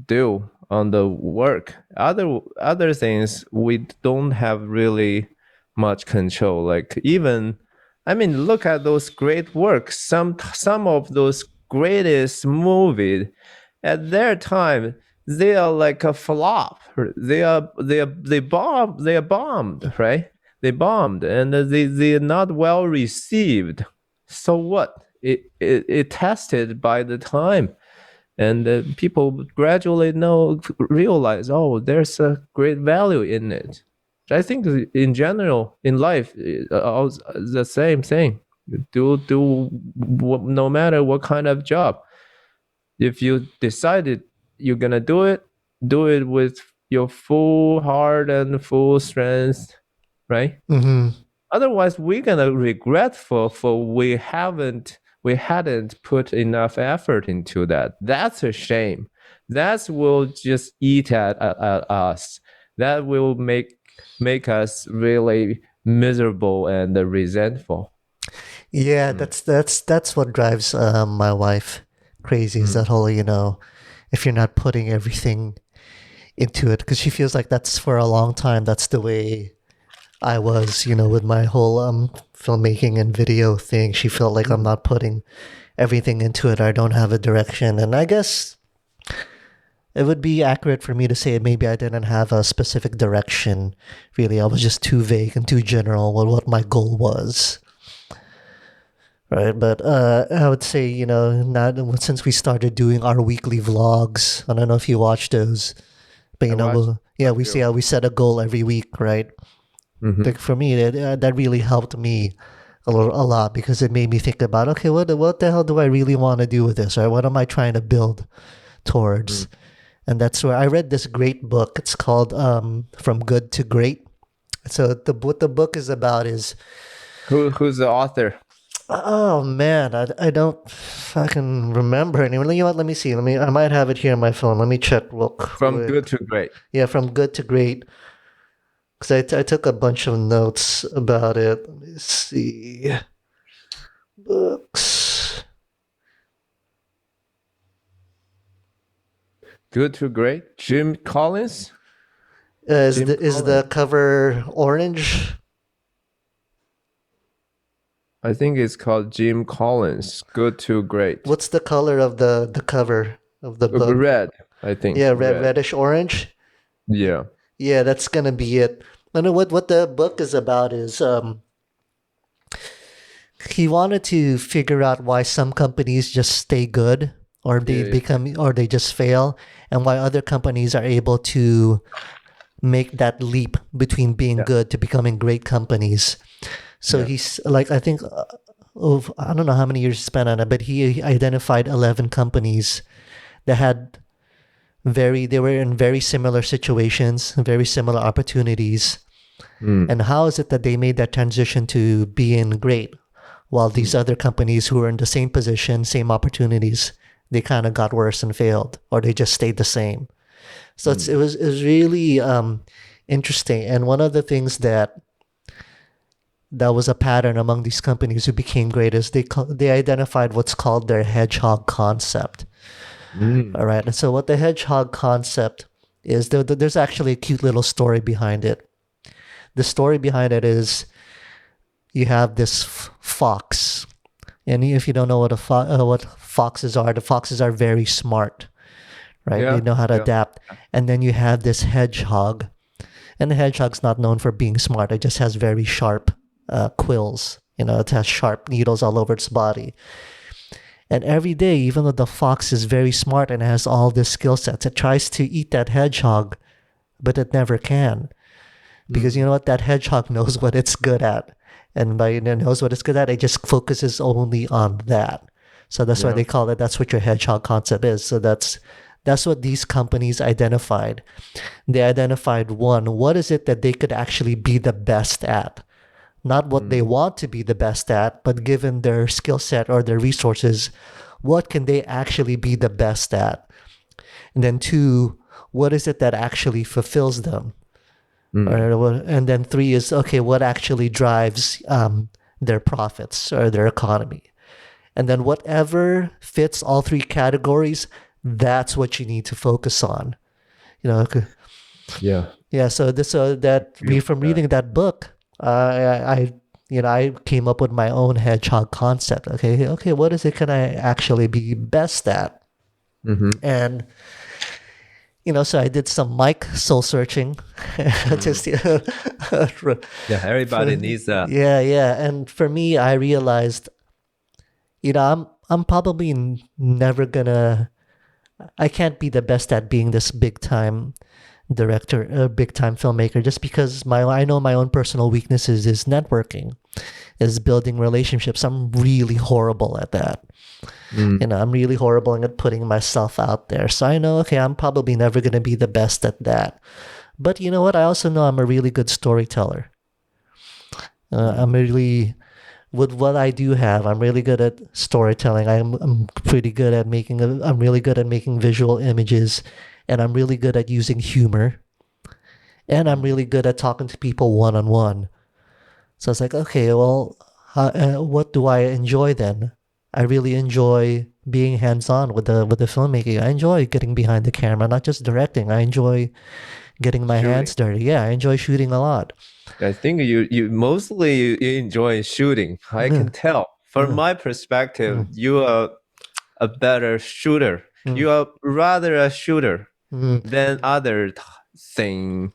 do on the work. Other things we don't have really much control. Like even, I mean, look at those great works. Some of those greatest movies at their time, they are like a flop. They are bombed, right? They bombed, and they are not well received. So what? It tested by the time, and people gradually realize, oh, there's a great value in it. I think in general in life, the same thing. No matter what kind of job, if you decided you're gonna do it with your full heart and full strength, right? Mm-hmm. Otherwise, we're gonna regret for we hadn't put enough effort into that. That's a shame. That will just eat at us. That will make us really miserable and resentful. Yeah, Mm, that's what drives my wife crazy. Is mm, that whole if you're not putting everything into it, because she feels like that's for a long time. That's the way I was, with my whole filmmaking and video thing. She felt like I'm mm. not putting everything into it. I don't have a direction, and I guess it would be accurate for me to say maybe I didn't have a specific direction. Really, I was just too vague and too general with what my goal was. Right, but I would say not since we started doing our weekly vlogs. I don't know if you watch those, but I watched yeah, a we see few. how we set a goal every week, right? Hmm. Like for me, that really helped me a lot because it made me think about, okay, what the hell do I really want to do with this, or what am I trying to build towards? And that's where I read this great book. It's called From Good to Great. So what the book is about is Who's the author? oh man, I don't fucking remember anymore. You know what? Let me see. I might have it here on my phone. Let me check real quick. From Good to Great. Yeah, From Good to Great. Because I took a bunch of notes about it. Let me see. Books. Good to Great. Jim Collins. Is the cover orange? I think it's called Jim Collins. Good to Great. What's the color of the cover of the book? Red, I think. Yeah, reddish orange. Yeah. Yeah, that's gonna be it. I know what the book is about is he wanted to figure out why some companies just stay good or they become or they just fail, and why other companies are able to make that leap between being good to becoming great companies. So he's like, I think, I don't know how many years he spent on it, but he identified 11 companies that had they were in very similar situations, very similar opportunities. And how is it that they made that transition to being great, while these other companies who were in the same position, same opportunities, they kind of got worse and failed, or they just stayed the same. So it was really interesting. And one of the things that was a pattern among these companies who became great is they identified what's called their hedgehog concept. All right. And so what the hedgehog concept is, there's actually a cute little story behind it. The story behind it is you have this fox. And if you don't know what what foxes are, the foxes are very smart, right? They know how to adapt. And then you have this hedgehog. And the hedgehog's not known for being smart. It just has very sharp quills. It has sharp needles all over its body. And every day, even though the fox is very smart and has all these skill sets, it tries to eat that hedgehog, but it never can. Because you know what? That hedgehog knows what it's good at. And by it knows what it's good at, it just focuses only on that. So that's why they call it, that's what your hedgehog concept is. So that's what these companies identified. They identified, one, what is it that they could actually be the best at? Not what they want to be the best at, but given their skill set or their resources, what can they actually be the best at? And then two, what is it that actually fulfills them? And then three is, okay, what actually drives their profits or their economy? And then whatever fits all three categories, that's what you need to focus on. Yeah. So from reading that book, I came up with my own hedgehog concept. Okay, what is it can I actually be best at? And so I did some mic soul searching. Just everybody needs that. Yeah. And for me, I realized, I'm probably never gonna. I can't be the best at being this big time director, a big time filmmaker, just because I know my own personal weaknesses is networking, is building relationships. I'm really horrible at that. I'm really horrible at putting myself out there. So I know, okay, I'm probably never going to be the best at that. But you know what? I also know I'm a really good storyteller. I'm really, with what I do have, I'm really good at storytelling. I'm pretty good at I'm really good at making visual images, and I'm really good at using humor, and I'm really good at talking to people one-on-one. So it's like, okay, well, what do I enjoy then? I really enjoy being hands-on with the filmmaking. I enjoy getting behind the camera, not just directing. I enjoy getting my hands dirty. Yeah, I enjoy shooting a lot. I think you mostly enjoy shooting. I can tell. From my perspective, you are a better shooter. You are rather a shooter than other thing.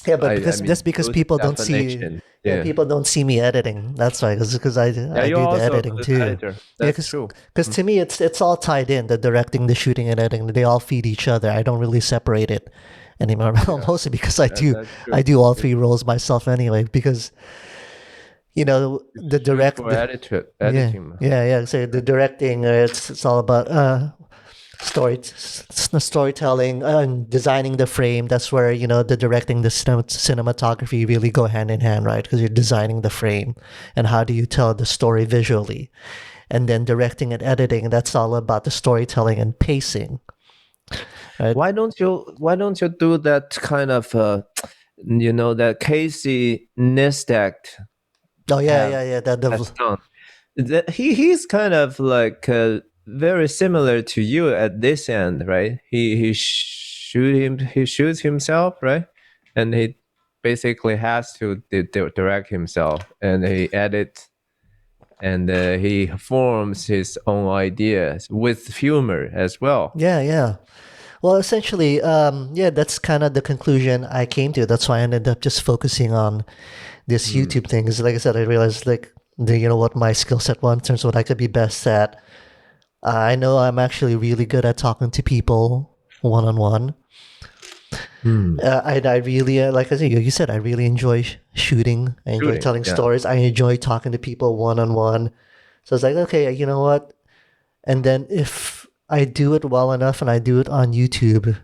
Yeah, but because people don't see. Yeah, people don't see me editing. That's why, because I do the editing too. Editor. That's true. Because to me, it's all tied in. The directing, the shooting, and editing, they all feed each other. I don't really separate it anymore. Mostly because I do all three roles myself anyway. Because the direct editing. Yeah. So the directing, it's all about storytelling and designing the frame. That's where the directing, the cinematography really go hand in hand, right? Because you're designing the frame and how do you tell the story visually, and then directing and editing. That's all about the storytelling and pacing. Right? Why don't you do that kind of that Casey Neistat Oh yeah, have yeah, yeah. has done? He's kind of like very similar to you at this end, right? He shoots himself, right? And he basically has to direct himself, and he edits, and he forms his own ideas with humor as well. Yeah, yeah. Well, essentially, yeah, that's kind of the conclusion I came to. That's why I ended up just focusing on this YouTube thing. Because, like I said, I realized what my skill set was in terms of what I could be best at. I know I'm actually really good at talking to people one on one. I really, like I said, you said, I really enjoy shooting. I enjoy Shooting, telling yeah. stories. I enjoy talking to people one on one. So it's like, okay, you know what? And then if I do it well enough and I do it on YouTube,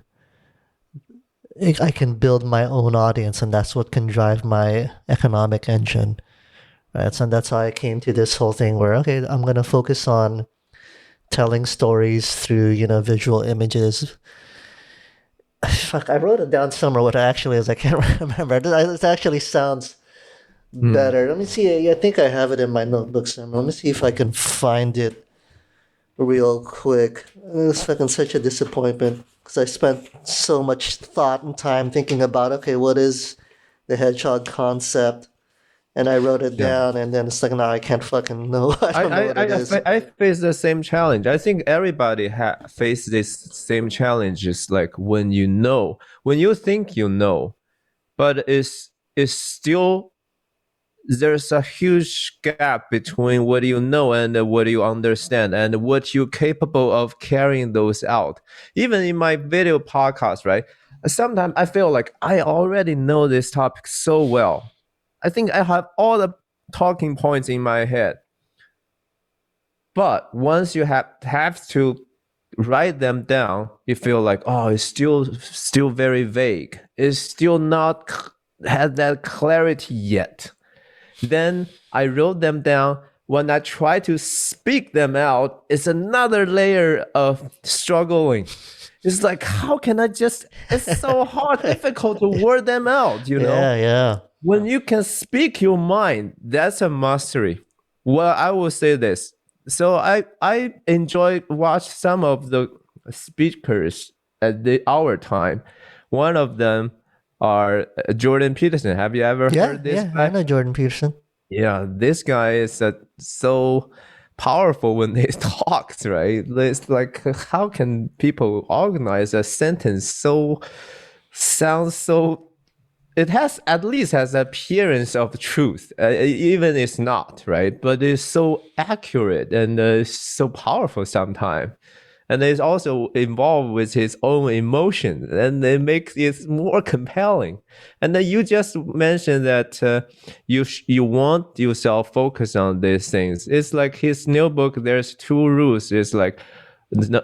I can build my own audience, and that's what can drive my economic engine. Right. So that's how I came to this whole thing where, okay, I'm going to focus on telling stories through, visual images. Fuck, I wrote it down somewhere what it actually is. I can't remember. It actually sounds better. Let me see. I think I have it in my notebook somewhere. Let me see if I can find it real quick. It's fucking such a disappointment because I spent so much thought and time thinking about, okay, what is the Hedgehog Concept? And I wrote it Yeah. down, and then it's like, no, I can't fucking know. I don't know what it is. I face the same challenge. I think everybody face this same challenge. It's like when you think you know, but it's still there's a huge gap between what you know and what you understand and what you're capable of carrying those out. Even in my video podcast, right? Sometimes I feel like I already know this topic so well. I think I have all the talking points in my head. But once you have to write them down, you feel like, oh, it's still very vague. It's still not had that clarity yet. Then I wrote them down. When I try to speak them out, it's another layer of struggling. It's like, how can I just, it's so hard, difficult to word them out, Yeah, yeah. When you can speak your mind, that's a mastery. Well, I will say this. So I enjoy watch some of the speakers at our time. One of them are Jordan Peterson. Have you ever Yeah, heard this yeah. I guy? know Jordan Peterson. Yeah, this guy is so powerful when he talks, right? It's like, how can people organize a sentence sounds so it has at least has appearance of truth, even it's not, right? But it's so accurate and so powerful sometimes. And it's also involved with his own emotion, and it makes it more compelling. And then you just mentioned that you want yourself focus on these things. It's like his new book. There's two rules. It's like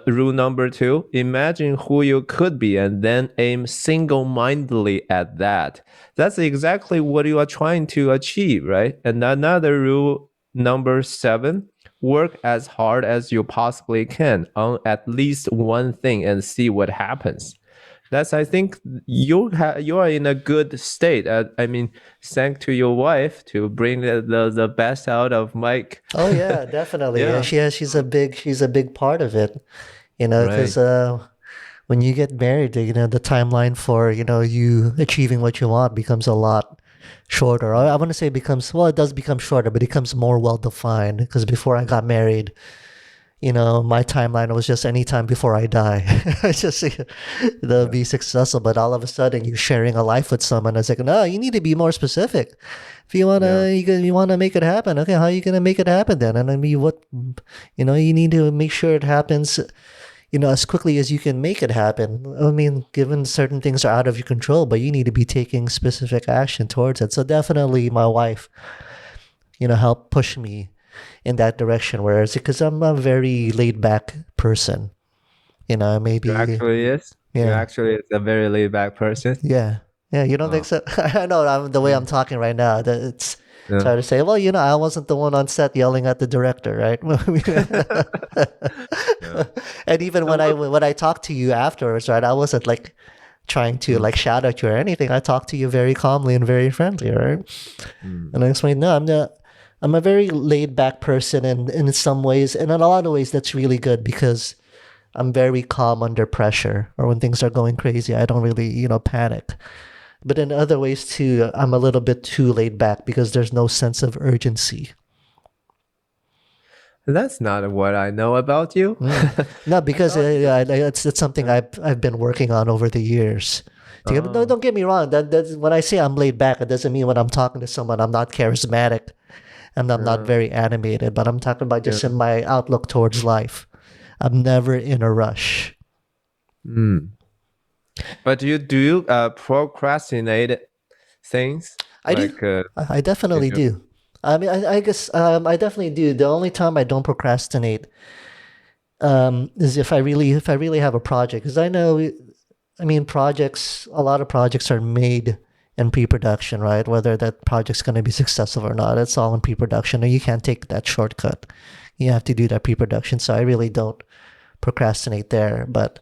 rule number 2: imagine who you could be, and then aim single-mindedly at that. That's exactly what you are trying to achieve, right? And another rule, number 7: work as hard as you possibly can on at least one thing and see what happens. That's, I think, you are in a good state. I mean, thanks to your wife to bring the best out of Mike. Oh yeah, definitely. Yeah, Yeah, she's a big part of it. right. Because when you get married, the timeline for you achieving what you want becomes a lot shorter. I want to say it does become shorter, but it becomes more well defined. Because before I got married, my timeline was just any time before I die. It's just be successful. But all of a sudden, you're sharing a life with someone. It's like, no, you need to be more specific. If you wanna, you wanna make it happen. Okay, how are you gonna make it happen then? And I mean, you need to make sure it happens. As quickly as you can make it happen. I mean, given certain things are out of your control, but you need to be taking specific action towards it. So definitely, my wife, helped push me in that direction. Whereas, because I'm a very laid back person, Maybe, You actually is. You yeah, actually is a very laid back person. yeah, yeah. You don't think Oh. so? I know the way I'm Mm. talking right now. That it's Yeah. hard to say. Well, I wasn't the one on set yelling at the director, right? Yeah. And even So what? when I talked to you afterwards, right? I wasn't like trying to Mm, like shout at you or anything. I talked to you very calmly and very friendly, right? mm. And I explained, no, I'm a very laid back person, and in some ways, and in a lot of ways, that's really good because I'm very calm under pressure or when things are going crazy. I don't really, panic. But in other ways too, I'm a little bit too laid back because there's no sense of urgency. That's not what I know about you. Mm. No, I because thought you. it's something I've been working on over the years. No, Oh, don't get me wrong. That's when I say I'm laid back, it doesn't mean when I'm talking to someone I'm not charismatic and I'm not yeah, very animated. But I'm talking about yeah. just in my outlook towards life. I'm never in a rush. Mm. But do you procrastinate things I do. like I you definitely do? do. I mean, I guess I definitely do. The only time I don't procrastinate is if I really have a project, because I know, I mean, a lot of projects are made in pre-production, right? Whether that project's going to be successful or not, it's all in pre-production, and you can't take that shortcut. You have to do that pre-production. So I really don't procrastinate there. But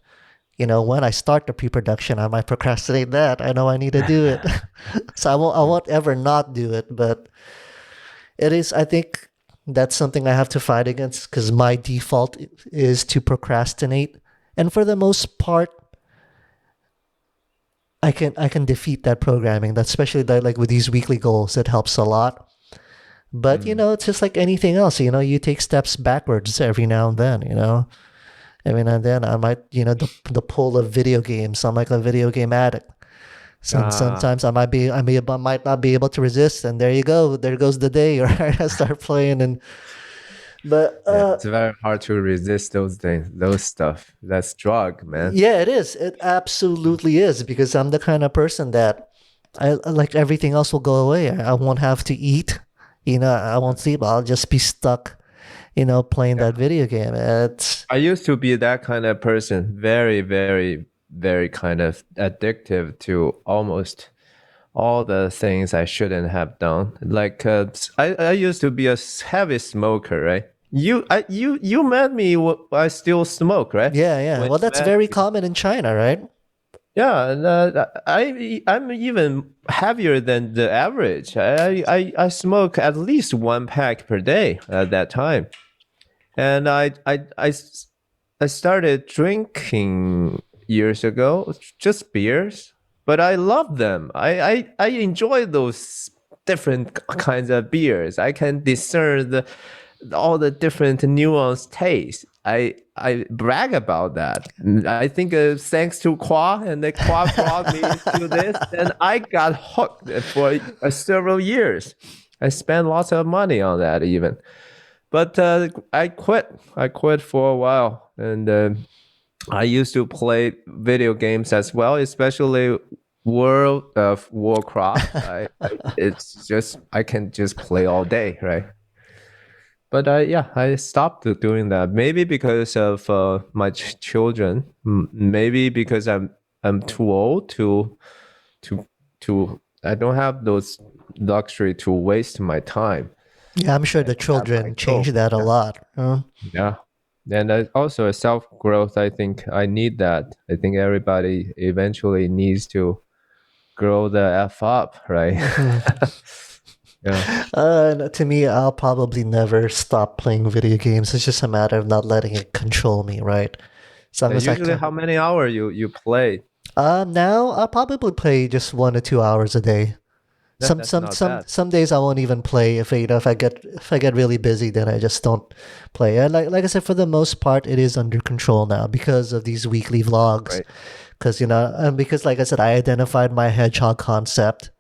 when I start the pre-production, I might procrastinate that. I know I need to do it, so I Mm. won't ever not do it. But it is, I think, that's something I have to fight against because my default is to procrastinate, and for the most part, I can defeat that programming. That's especially that, like with these weekly goals, it helps a lot. But Mm. it's just like anything else. You take steps backwards every now and then. Every now and then, I might the pull of video games. I'm like a video game addict. Ah, Sometimes I might not be able to resist, and there you go. There goes the day, or I start playing, and but yeah. It's very hard to resist those things, those stuff. That's drug, man. yeah, it is. It absolutely is because I'm the kind of person that I like everything else will go away. I won't have to eat. I won't sleep. I'll just be stuck. Playing Yeah. that video game. It's I used to be that kind of person, very, very, very kind of addictive to almost all the things I shouldn't have done. Like I used to be a heavy smoker, right? You met me. I still smoke, right? yeah, yeah. When Well, you that's met very me. common in China, right? Yeah, and I'm even heavier than the average. I smoke at least one pack per day at that time, and I started drinking years ago, just beers, but I love them. I enjoy those different kinds of beers. I can discern all the different nuanced tastes. I brag about that. I think thanks to Qua, and the Qua brought me to this, and I got hooked for several years. I spent lots of money on that even. But I quit. I quit for a while, and I used to play video games as well, especially World of Warcraft. It's just I can just play all day, right? But yeah, I stopped doing that. Maybe because of my children. Maybe because I'm too old to to. I don't have those luxury to waste my time. Yeah, I'm sure I the have my children goal. changed that a Yeah. lot. Huh? Yeah. And also a self growth. I think I need that. I think everybody eventually needs to grow the f up, right? Yeah. To me, I'll probably never stop playing video games. It's just a matter of not letting it control me, right? As long And as I usually, can. how many hours you play? Now I'll probably play just 1 to 2 hours a day. That's not bad. Some days I won't even play if I get really busy, then I just don't play. And like I said, for the most part, it is under control now because of these weekly vlogs. Right. Because and because like I said, I identified my hedgehog concept,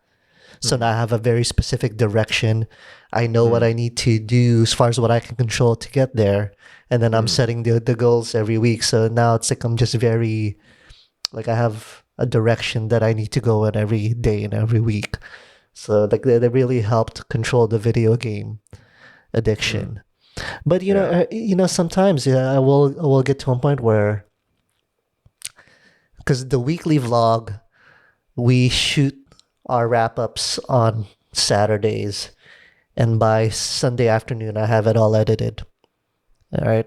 so Mm, now I have a very specific direction. I know what mm, I need to do as far as what I can control to get there, and then I'm mm, setting the goals every week. So now it's like I'm just very like I have a direction that I need to go in every day and every week. So like they really helped control the video game mm. addiction. But Yeah. sometimes I will get to a point where because the weekly vlog, we shoot our wrap-ups on Saturdays, and by Sunday afternoon I have it all edited. All right.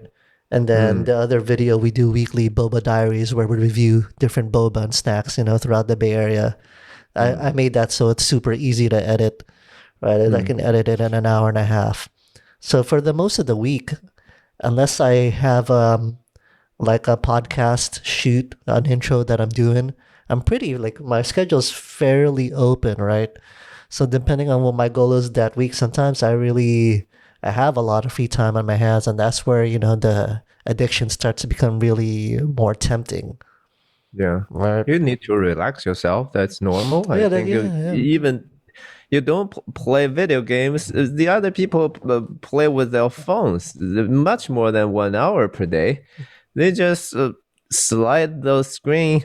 And then the other video, we do weekly boba diaries where we review different boba and snacks, throughout the Bay Area. I made that so it's super easy to edit, right? I can edit it in an hour and a half. So for the most of the week, unless I have like a podcast shoot, an intro that I'm doing, I'm pretty, like, my schedule's fairly open, right? So depending on what my goal is that week, sometimes I have a lot of free time on my hands, and that's where, the addiction starts to become really more tempting. Yeah. Right. You need to relax yourself. That's normal. I think even you don't play video games. The other people play with their phones much more than 1 hour per day. They just slide the screen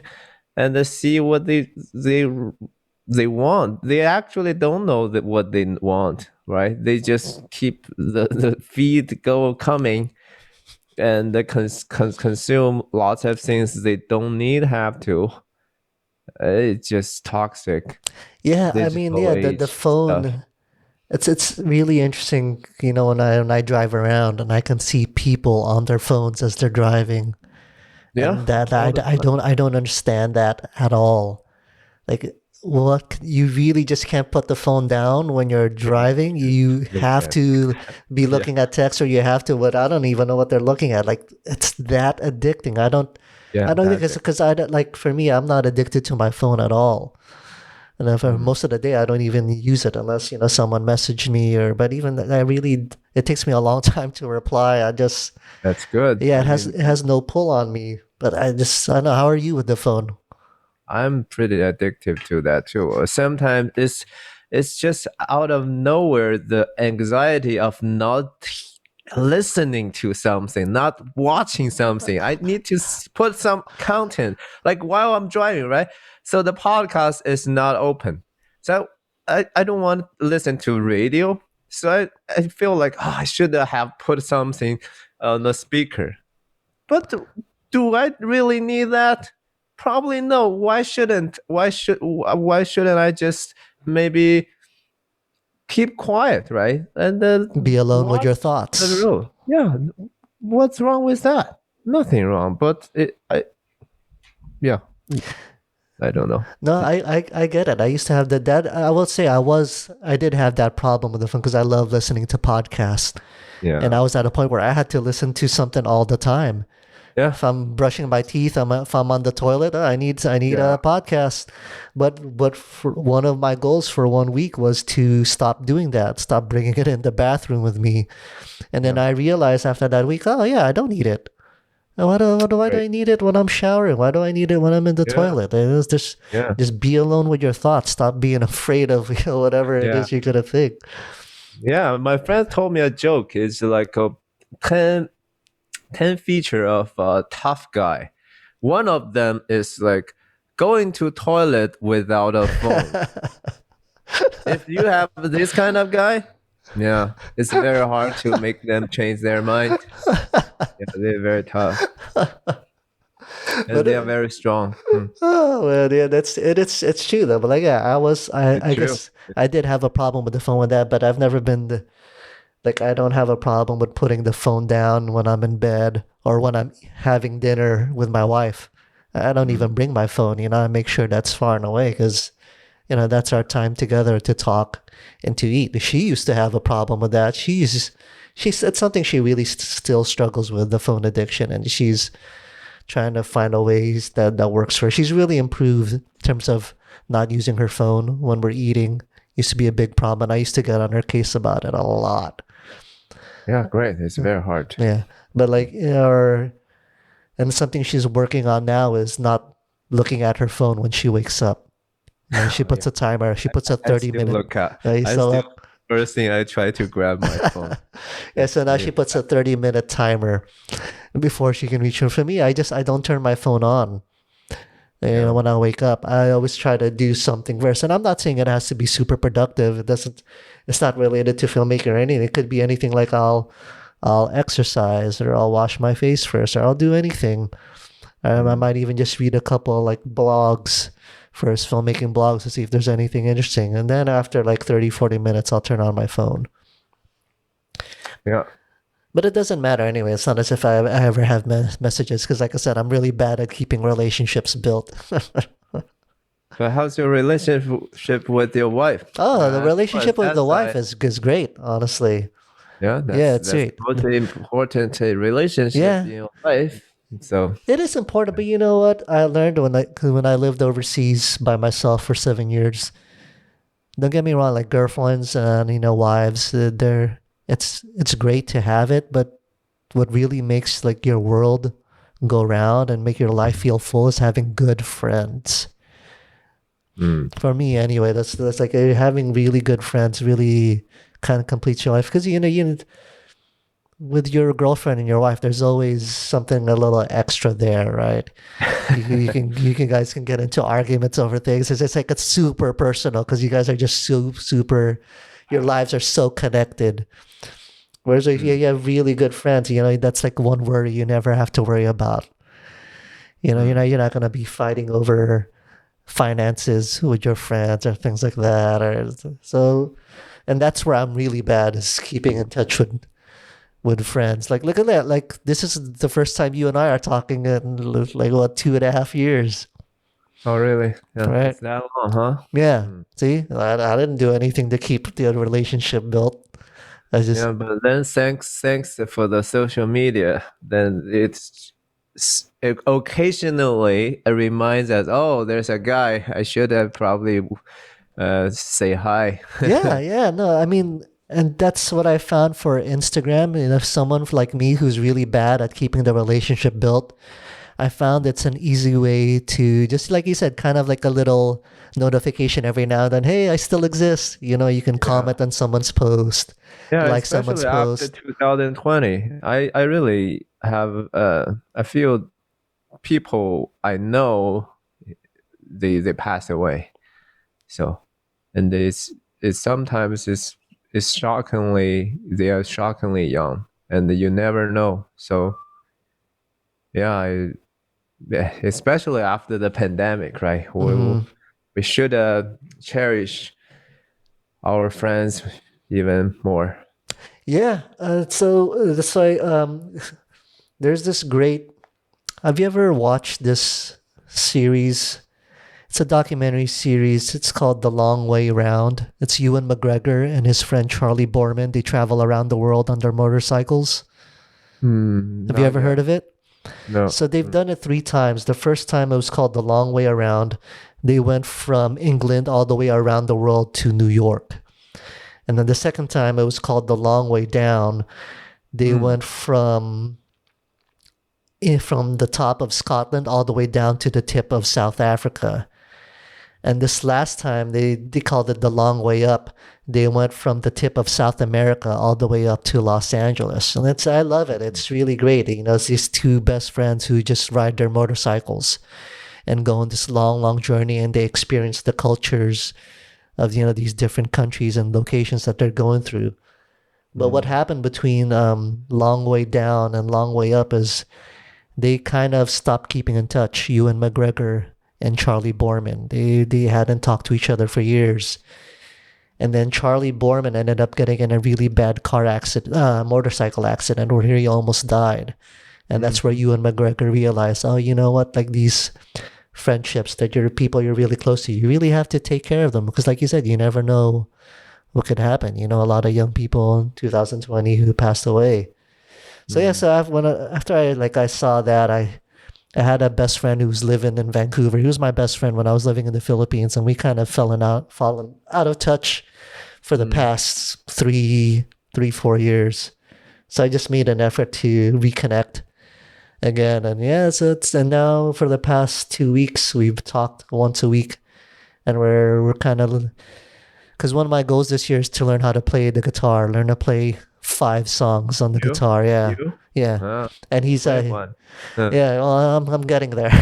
and see what they want. They actually don't know what they want, right? They just keep the feed coming, and they consume lots of things they don't have to. It's just toxic. Yeah, I mean, the phone. Stuff. It's really interesting, when I drive around and I can see people on their phones as they're driving. Yeah, and that I don't understand that at all. Like, what, you really just can't put the phone down when you're driving? You have to be looking at text, or you have to, what, I don't even know what they're looking at. Like, it's that addicting. I don't think it's because for me, I'm not addicted to my phone at all. And then for most of the day, I don't even use it unless, someone messaged me, but even it takes me a long time to reply. That's good. Yeah, it has no pull on me, but I don't know. How are you with the phone? I'm pretty addictive to that too. Sometimes it's just out of nowhere, the anxiety of not listening to something, not watching something. I need to put some content, like while I'm driving, right? So the podcast is not open. So I don't want to listen to radio. So I feel like, I should have put something on the speaker. But do I really need that? Probably no. Why shouldn't I just maybe keep quiet, right? And then be alone with your thoughts. Yeah. What's wrong with that? Nothing wrong. But I don't know. No, I get it. I used to have that. I will say I did have that problem with the phone because I love listening to podcasts. Yeah. And I was at a point where I had to listen to something all the time. Yeah. If I'm brushing my teeth, if I'm on the toilet, I need a podcast. But for one of my goals for 1 week was to stop doing that, stop bringing it in the bathroom with me. And then I realized after that week, I don't need it. Why do I need it when I'm showering? Why do I need it when I'm in the toilet? It's just be alone with your thoughts. Stop being afraid of whatever it is you're gonna think. Yeah, my friend told me a joke. It's like a 10 feature of a tough guy. One of them is like going to toilet without a phone. If you have this kind of guy, it's very hard to make them change their mind. They're very tough. And they are very strong. Oh well, yeah, it's true though. But I guess I did have a problem with the phone with that, but I've never been I don't have a problem with putting the phone down when I'm in bed or when I'm having dinner with my wife. I don't even bring my phone. I make sure that's far and away because, that's our time together to talk and to eat. She used to have a problem with that. She said something she really still struggles with, the phone addiction, and she's trying to find a ways that works for her. She's really improved in terms of not using her phone when we're eating. Used to be a big problem, and I used to get on her case about it a lot. Yeah, great. It's very hard. Yeah, but and something she's working on now is not looking at her phone when she wakes up. She puts a timer. She puts a 30-minute. First thing I try to grab my phone. So now she puts a 30-minute timer before she can reach her. For me, I don't turn my phone on. When I wake up, I always try to do something first. And I'm not saying it has to be super productive. It's not related to Filmmaker or anything. It could be anything, like I'll exercise, or I'll wash my face first, or I'll do anything. I might even just read a couple like blogs, first filmmaking blogs, to see if there's anything interesting. And then after like 30, 40 minutes, I'll turn on my phone. Yeah. But it doesn't matter anyway. It's not as if I ever have messages because, like I said, I'm really bad at keeping relationships built. But how's your relationship with your wife? Oh, the relationship with the wife is great, honestly. Yeah, it's that's great. most important relationship in your life. So it is important, but you know what? I learned when I lived overseas by myself for 7 years. Don't get me wrong, like girlfriends and wives, it's great to have it, but what really makes like your world go round and make your life feel full is having good friends. For me, anyway, that's like having really good friends really kind of completes your life because with your girlfriend and your wife, there's always something a little extra there, right? you guys can get into arguments over things. It's like it's super personal because you guys are just super. Your lives are so connected. Whereas if you have really good friends, that's like one worry you never have to worry about. You're not gonna be fighting over finances with your friends or things like that. And that's where I'm really bad is keeping in touch with friends. Like, look at that. Like, this is the first time you and I are talking in like 2.5 years. Oh, really? Yeah. Right. It's that long, huh? Yeah. See, I didn't do anything to keep the relationship built. Yeah, but then thanks for the social media. Then it occasionally it reminds us, oh, there's a guy. I should have probably say hi. yeah. No, I mean, and that's what I found for Instagram. If someone like me who's really bad at keeping the relationship built, I found it's an easy way to, just like you said, kind of like a little notification every now and then. Hey, I still exist. You can comment on someone's post, like someone's post. After 2020, I really have a few people I know they pass away. So, and it's sometimes it's shockingly they are shockingly young, and you never know. So, yeah, especially after the pandemic, right? We should cherish our friends even more. Yeah. So that's why there's this great. Have you ever watched this series? It's a documentary series. It's called The Long Way Round. It's Ewan McGregor and his friend Charlie Borman. They travel around the world on their motorcycles. Have you ever heard of it? No. So they've done it 3 times. The first time it was called The Long Way Around. They went from England all the way around the world to New York. And then the second time it was called The Long Way Down. They went from the top of Scotland all the way down to the tip of South Africa. And this last time, they called it The Long Way Up. They went from the tip of South America all the way up to Los Angeles. And I love it. It's really great. It's these 2 best friends who just ride their motorcycles and go on this long journey, and they experience the cultures of, these different countries and locations that they're going through. But what happened between Long Way Down and Long Way Up is they kind of stopped keeping in touch, Ewan McGregor and Charlie Borman. They hadn't talked to each other for years. And then Charlie Borman ended up getting in a really bad motorcycle accident where he almost died. And that's where Ewan McGregor realized, oh, you know what? Like these friendships that people you're really close to, you really have to take care of them. Because like you said, you never know what could happen. A lot of young people in 2020 who passed away. So yeah, so after I saw that, I had a best friend who was living in Vancouver. He was my best friend when I was living in the Philippines, and we kind of fallen out of touch for the past 4 years. So I just made an effort to reconnect again, and and now for the past 2 weeks we've talked once a week, and we're kind of, because one of my goals this year is to learn how to play the guitar, learn to play 5 songs on the You? guitar. Yeah, You? yeah. Ah, And he's play one. yeah. Well, I'm getting there.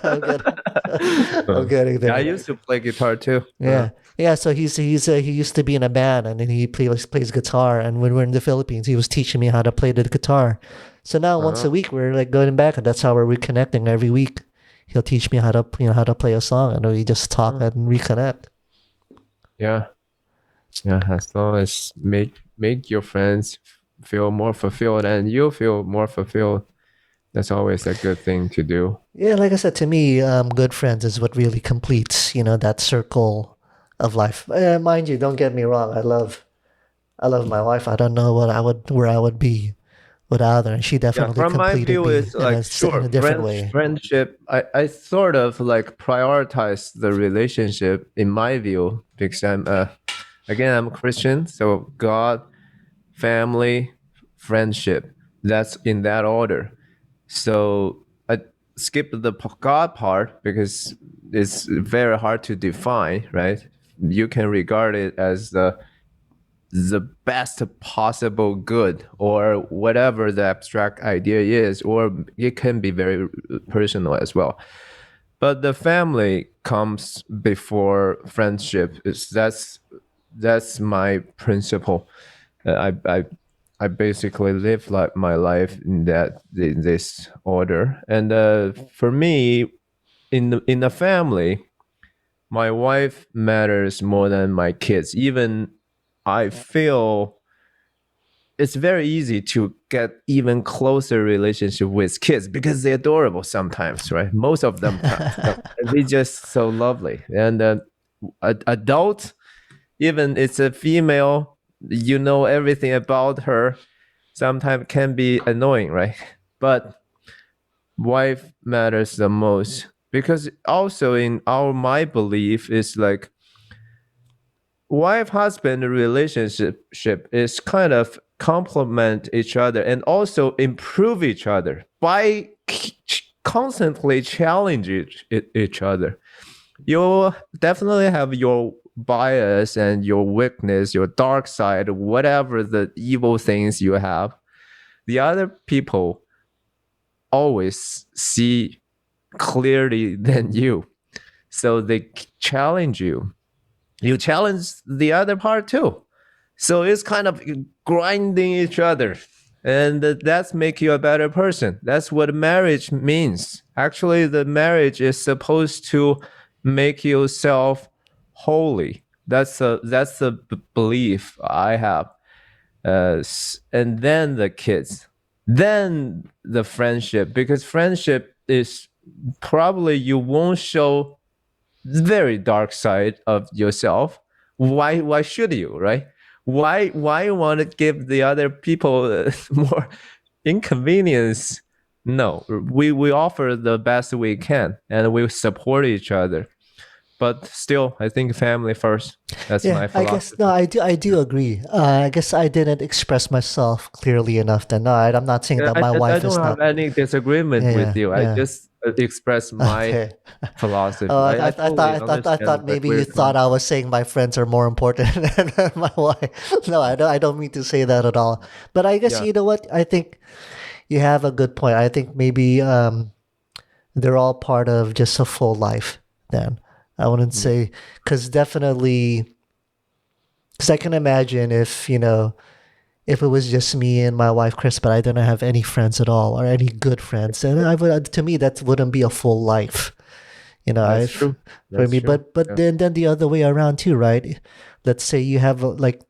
I'm getting, I'm getting Yeah, I there. used to play guitar too. Yeah, yeah. So he used to be in a band, and then he plays guitar. And when we're in the Philippines, he was teaching me how to play the guitar. So now once Uh-huh. a week we're like going back, and that's how we're reconnecting every week. He'll teach me how to how to play a song, and we just talk and reconnect. Yeah, yeah. As long as make your friends feel more fulfilled and you feel more fulfilled, that's always a good thing to do. Yeah, like I said, to me, good friends is what really completes that circle of life. Mind you, don't get me wrong. I love my wife. I don't know where I would be without her, and she Yeah, definitely from my completed view, me it's like in sure, a different way. friendship. I sort of like prioritize the relationship in my view because I'm a Christian, so God, family, friendship. That's in that order. So I skip the God part because it's very hard to define, right? You can regard it as the best possible good or whatever the abstract idea is, or it can be very personal as well. But the family comes before friendship. That's my principle. I basically live like my life in this order. And for me, in a family, my wife matters more than my kids. Even I feel it's very easy to get even closer relationship with kids because they're adorable sometimes, right? Most of them times, they're just so lovely. And adult, even it's a female, you know everything about her. Sometimes can be annoying, right? But wife matters the most because also in my belief is like wife husband relationship is kind of complement each other and also improve each other by constantly challenge each other. You definitely have your bias and your weakness, your dark side, whatever the evil things you have. The other people always see clearly than you, so they challenge you. You challenge the other part too. So it's kind of grinding each other. And that's make you a better person. That's what marriage means. Actually, the marriage is supposed to make yourself holy. That's a belief I have. And then the kids, then the friendship, because friendship is probably you won't show very dark side of yourself. Why should you, right? Why you want to give the other people more inconvenience? No, we offer the best we can and we support each other, but still I think family first. That's Yeah, my I guess no, philosophy. I do agree. I guess I didn't express myself clearly enough. Then no, I'm not saying Yeah, that I, my I I wife don't is have not. any disagreement Yeah, with yeah, you. I yeah. just express my Okay. philosophy. Oh, I totally I understand thought where maybe you're you thought coming I from. was saying my friends are more important than my wife. No, I don't mean to say that at all. But I guess Yeah. you know what? I think you have a good point. I think maybe they're all part of just a full life. Then I wouldn't Mm. say because definitely because I can imagine if if it was just me and my wife Chris, but I didn't have any friends at all or any good friends, and I would to me that wouldn't be a full life. That's I've true. for That's me, true. but Yeah. then the other way around too, right? Let's say you have like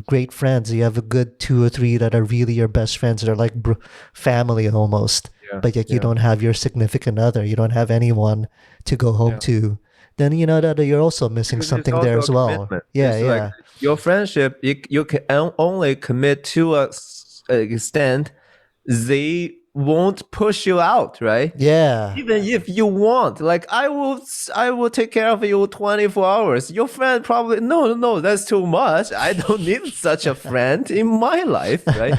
great friends, you have a good 2 or 3 that are really your best friends, they're like family almost, Yeah. but yet you Yeah. don't have your significant other, you don't have anyone to go home Yeah. to. Then you know that you're also missing Because it's something there also as a well. commitment. Yeah, It's like yeah, your friendship, you can only commit to a extent they won't push you out, right? yeah. Even if you want, like I will take care of you 24 hours. Your friend probably no, that's too much. I don't need such a friend in my life, right?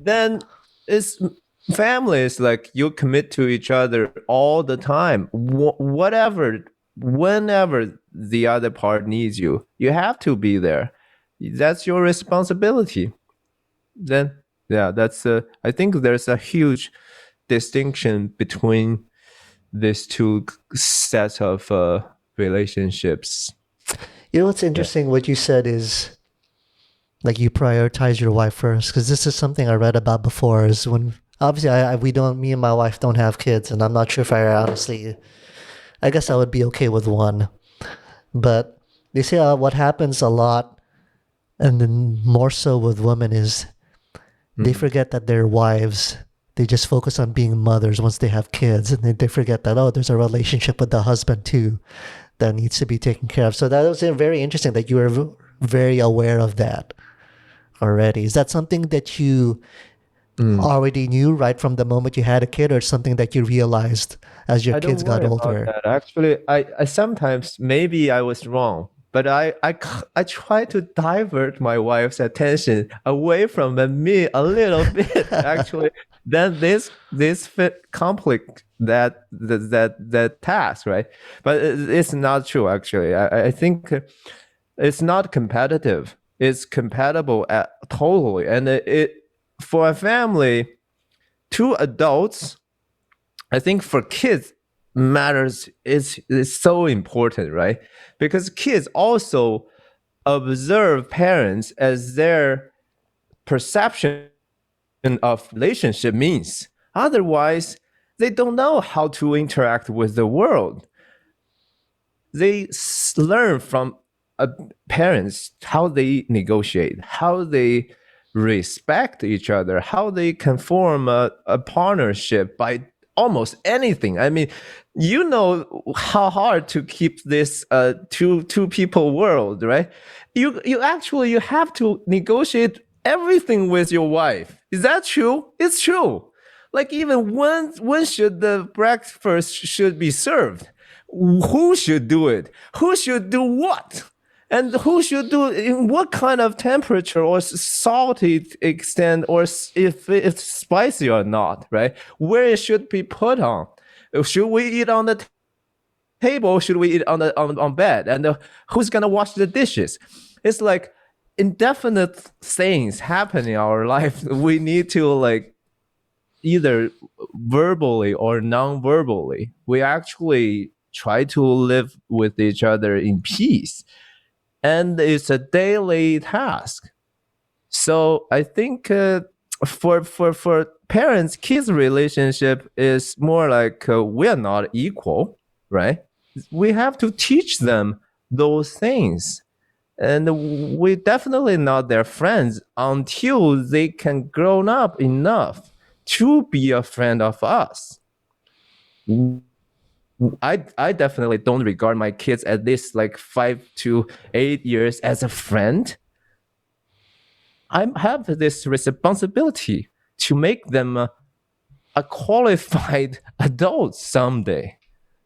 Then it's families like you commit to each other all the time. Whatever, whenever the other part needs you, you have to be there. That's your responsibility. then yeah, that's I think there's a huge distinction between these two sets of relationships. You know what's interesting? What you said is like you prioritize your wife first, because this is something I read about before. Is when obviously we don't, me and my wife don't have kids, and I'm not sure if I honestly, I guess I would be okay with one. But they say what happens a lot, and then more so with women, is they forget that they're wives. They just focus on being mothers once they have kids, and they forget that, oh, there's a relationship with the husband too that needs to be taken care of. So that was very interesting that you were very aware of that already. Is that something that you already knew right from the moment you had a kid, or something that you realized as your I don't kids got worry about older? that. Actually, I sometimes maybe I was wrong, but I try to divert my wife's attention away from me a little bit. Actually, then this fit conflict that task, right? But it's not true. Actually, I think it's not competitive. It's compatible totally, and it for a family, two adults. I think for kids matters is so important, right? Because kids also observe parents as their perception of relationship means. Otherwise, they don't know how to interact with the world. They learn from parents how they negotiate, how they respect each other, how they can form a partnership by almost anything. I mean, you know how hard to keep this two people world, right? You actually you have to negotiate everything with your wife. Is that true? It's true. Like even when should the breakfast should be served? Who should do it? Who should do what? And who should do in what kind of temperature or salty extent, or if it's spicy or not, right? Where it should be put on? Should we eat on the table? Should we eat on bed? And who's gonna wash the dishes? It's like indefinite things happen in our life. We need to like either verbally or non-verbally. We actually try to live with each other in peace, and it's a daily task. So I think for parents, kids relationship is more like we are not equal, right? We have to teach them those things, and we definitely not their friends until they can grow up enough to be a friend of us. I definitely don't regard my kids at least like 5 to 8 years as a friend. I have this responsibility to make them a qualified adult someday.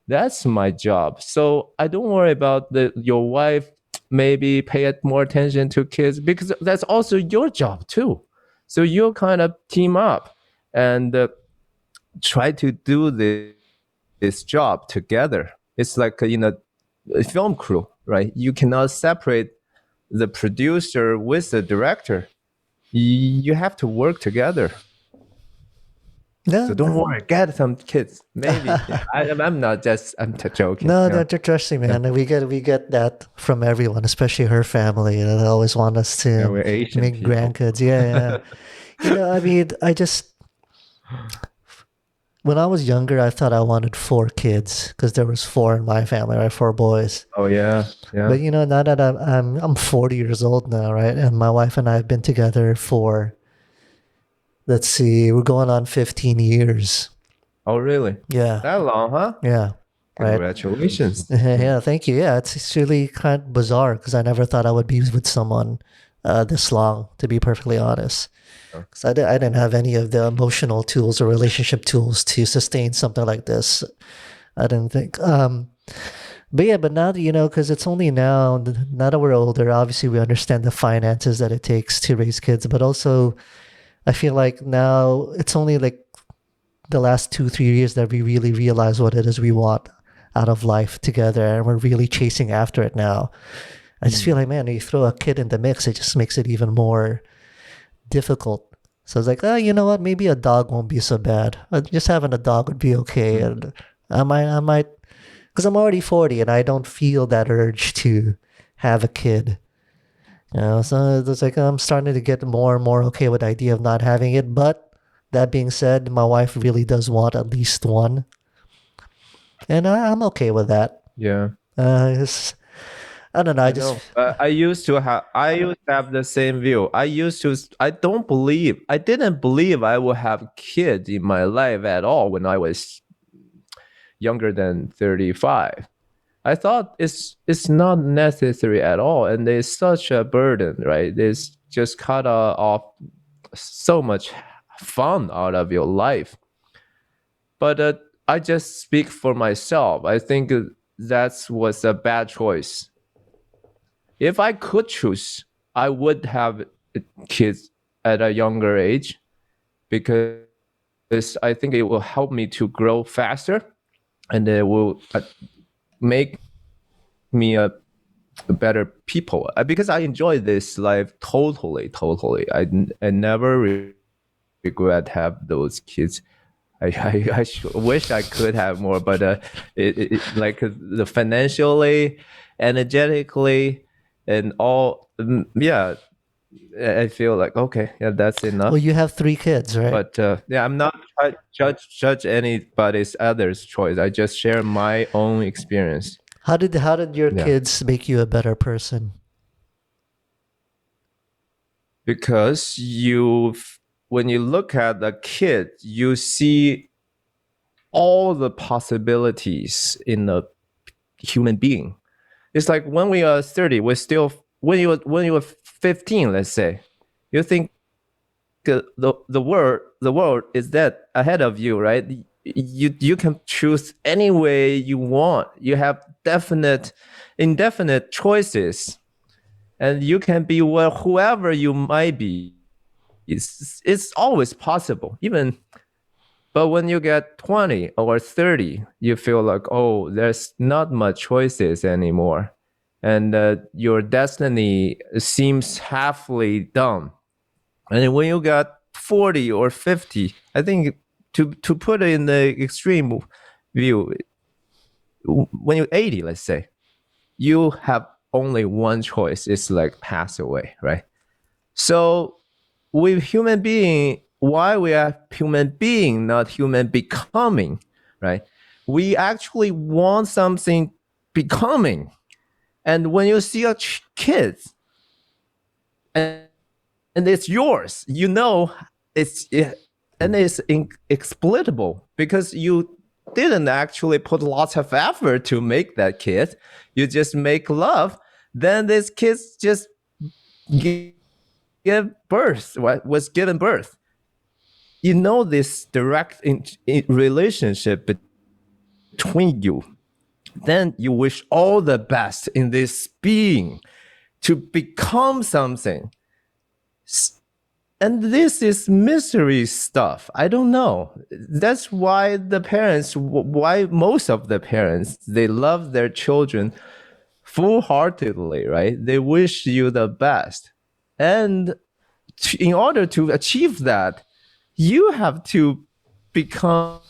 That's my job. So I don't worry about your wife maybe pay more attention to kids, because that's also your job too. So you kind of team up and try to do this job together. It's like a film crew, right? You cannot separate the producer with the director. You have to work together. Yeah. So don't worry, get some kids. Maybe I'm not just I'm joking. No, Yeah. trust me, man. We get that from everyone, especially her family. They always want us Yeah, to we're Asian make people. grandkids. Yeah. I mean, I just when I was younger, I thought I wanted 4 kids because there was 4 in my family, right? 4 boys. Oh yeah, yeah. But now that I'm 40 years old now, right? And my wife and I have been together for, let's see, we're going on 15 years. Oh really? Yeah. That long, huh? Yeah. Right. Congratulations. Yeah, thank you. Yeah, it's really kind of bizarre because I never thought I would be with someone this long, to be perfectly honest. Because I didn't have any of the emotional tools or relationship tools to sustain something like this. I didn't think. But yeah, but now, because it's only now that we're older, obviously we understand the finances that it takes to raise kids. But also, I feel like now it's only like the last 2-3 years that we really realize what it is we want out of life together, and we're really chasing after it now. I just feel like, man, you throw a kid in the mix, it just makes it even more difficult. So I was like, oh, you know what? Maybe a dog won't be so bad. Just having a dog would be okay. And I might, because I'm already 40 and I don't feel that urge to have a kid. You know, so it's like I'm starting to get more and more okay with the idea of not having it. But that being said, my wife really does want at least one, and I'm okay with that. Yeah. It's, I don't know. I I just know. I used to have the same view. I didn't believe I would have kids in my life at all when I was younger than 35. I thought it's not necessary at all, and it's such a burden, right? It's just cut off so much fun out of your life. But I just speak for myself. I think that was a bad choice. If I could choose, I would have kids at a younger age because I think it will help me to grow faster, and it will make me a better people. Because I enjoy this life totally. I never regret have those kids. I wish I could have more, but like the financially, energetically, and all, yeah, I feel like okay, yeah, that's well, enough. you have 3 kids, right? But yeah, I'm not trying to judge anybody's other's choice. I just share my own experience. How did your Yeah, kids make you a better person? because when you look at a kid, you see all the possibilities in a human being. It's like when we are 30, we're still when you were 15, let's say, you think the world is that ahead of you, right? You can choose any way you want. You have indefinite choices, and you can be whoever you might be. It's always possible, even. But when you get 20 or 30, you feel like, oh, there's not much choices anymore. And your destiny seems halfway done. And then when you got 40 or 50, I think to put it in the extreme view, when you're 80, let's say, you have only one choice. It's like pass away, right? So with human being, why we are human being, not human becoming, right? We actually want something becoming. And when you see a kid and, and it's yours, and it's inexplicable because you didn't actually put lots of effort to make that kid. You just make love. Then this kid just give birth, was given birth. This direct relationship between you. Then you wish all the best in this being to become something. And this is mystery stuff. I don't know. That's why most of the parents, they love their children full-heartedly, right? They wish you the best. And in order to achieve that, you have to become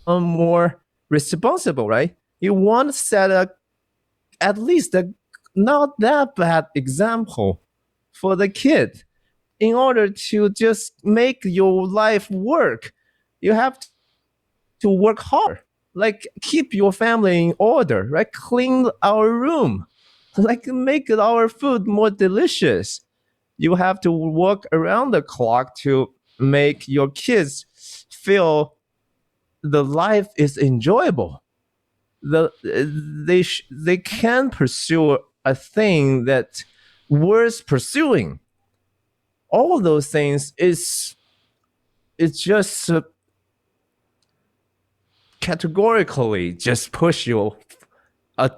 more responsible, right? You want to set at least a not that bad example for the kid. In order to just make your life work, you have to work hard. Like keep your family in order, right? Clean our room, like make our food more delicious. You have to work around the clock to make your kids feel the life is enjoyable. They can pursue a thing that worth pursuing. All those things is it's just categorically just push you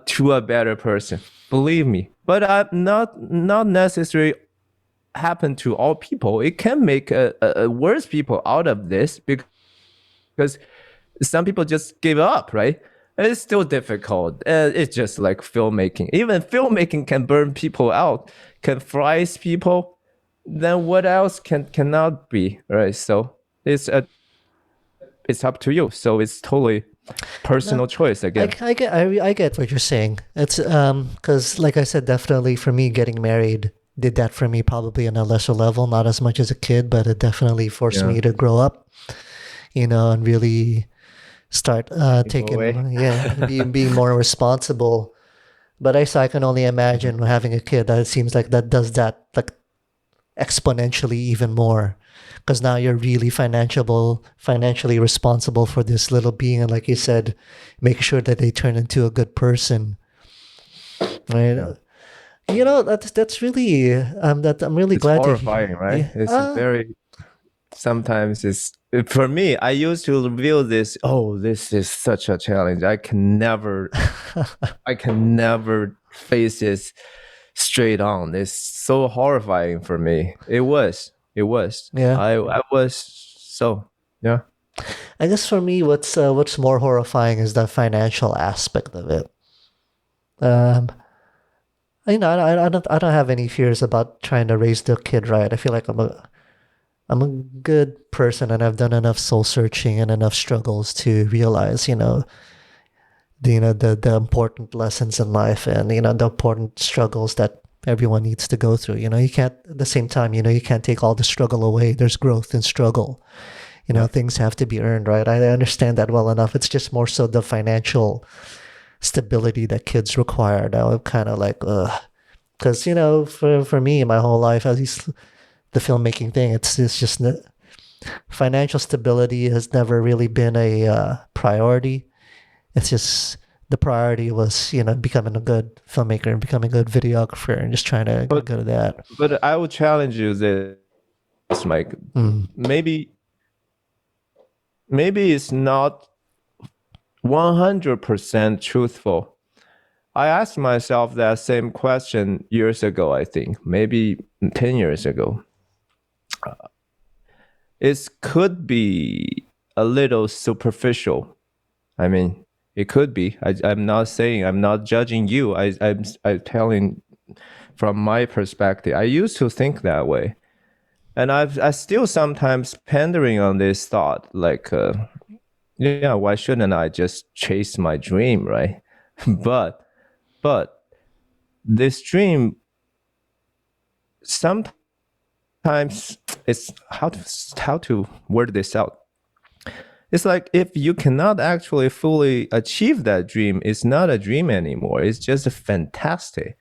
to a better person. Believe me. But not necessarily happen to all people. It can make a worse people out of this because some people just give up, right? And it's still difficult. It's just like filmmaking. Even filmmaking can burn people out, can fries people. then what else cannot be, right? So it's up to you. So it's totally personal choice again. I get what you're saying. It's because like I said, definitely for me, getting married did that for me probably on a lesser level, not as much as a kid, but it definitely forced Yeah. me to grow up, and really start taking being more responsible. But I can only imagine having a kid. That it seems like that does that like exponentially even more, because now you're really financially responsible for this little being, and like you said, make sure that they turn into a good person, right? Yeah. That's really that I'm really It's glad to horrifying, right? hear. It's very sometimes it's for me. I used to view this. Oh, this is such a challenge. I can never face this straight on. It's so horrifying for me. It was. Yeah, I was so yeah. I guess for me, what's more horrifying is the financial aspect of it. Um, I don't have any fears about trying to raise the kid right. I feel like I'm a good person, and I've done enough soul searching and enough struggles to realize, the important lessons in life, and the important struggles that everyone needs to go through. You can't at the same time, you can't take all the struggle away. There's growth in struggle. Things have to be earned, right? I understand that well enough. It's just more so the financial stability that kids require. Now I'm kind of like, because for me, my whole life, at least the filmmaking thing, it's just financial stability has never really been a priority. It's just the priority was becoming a good filmmaker and becoming a good videographer and just trying to get good at that. But I would challenge you this, Mike. Maybe it's not 100% truthful. I asked myself that same question years ago, I think, maybe 10 years ago. It could be a little superficial. I mean, it could be. I'm not saying, I'm not judging you. I'm telling from my perspective. I used to think that way. And I still sometimes pondering on this thought, like, why shouldn't I just chase my dream, right? but this dream sometimes it's how to word this out. It's like if you cannot actually fully achieve that dream, it's not a dream anymore. It's just a fantasy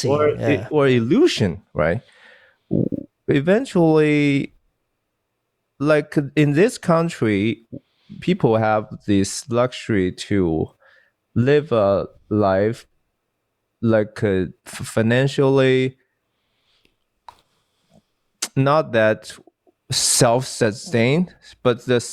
or illusion, right? Eventually, like in this country, people have this luxury to live a life like financially not that self-sustained, but this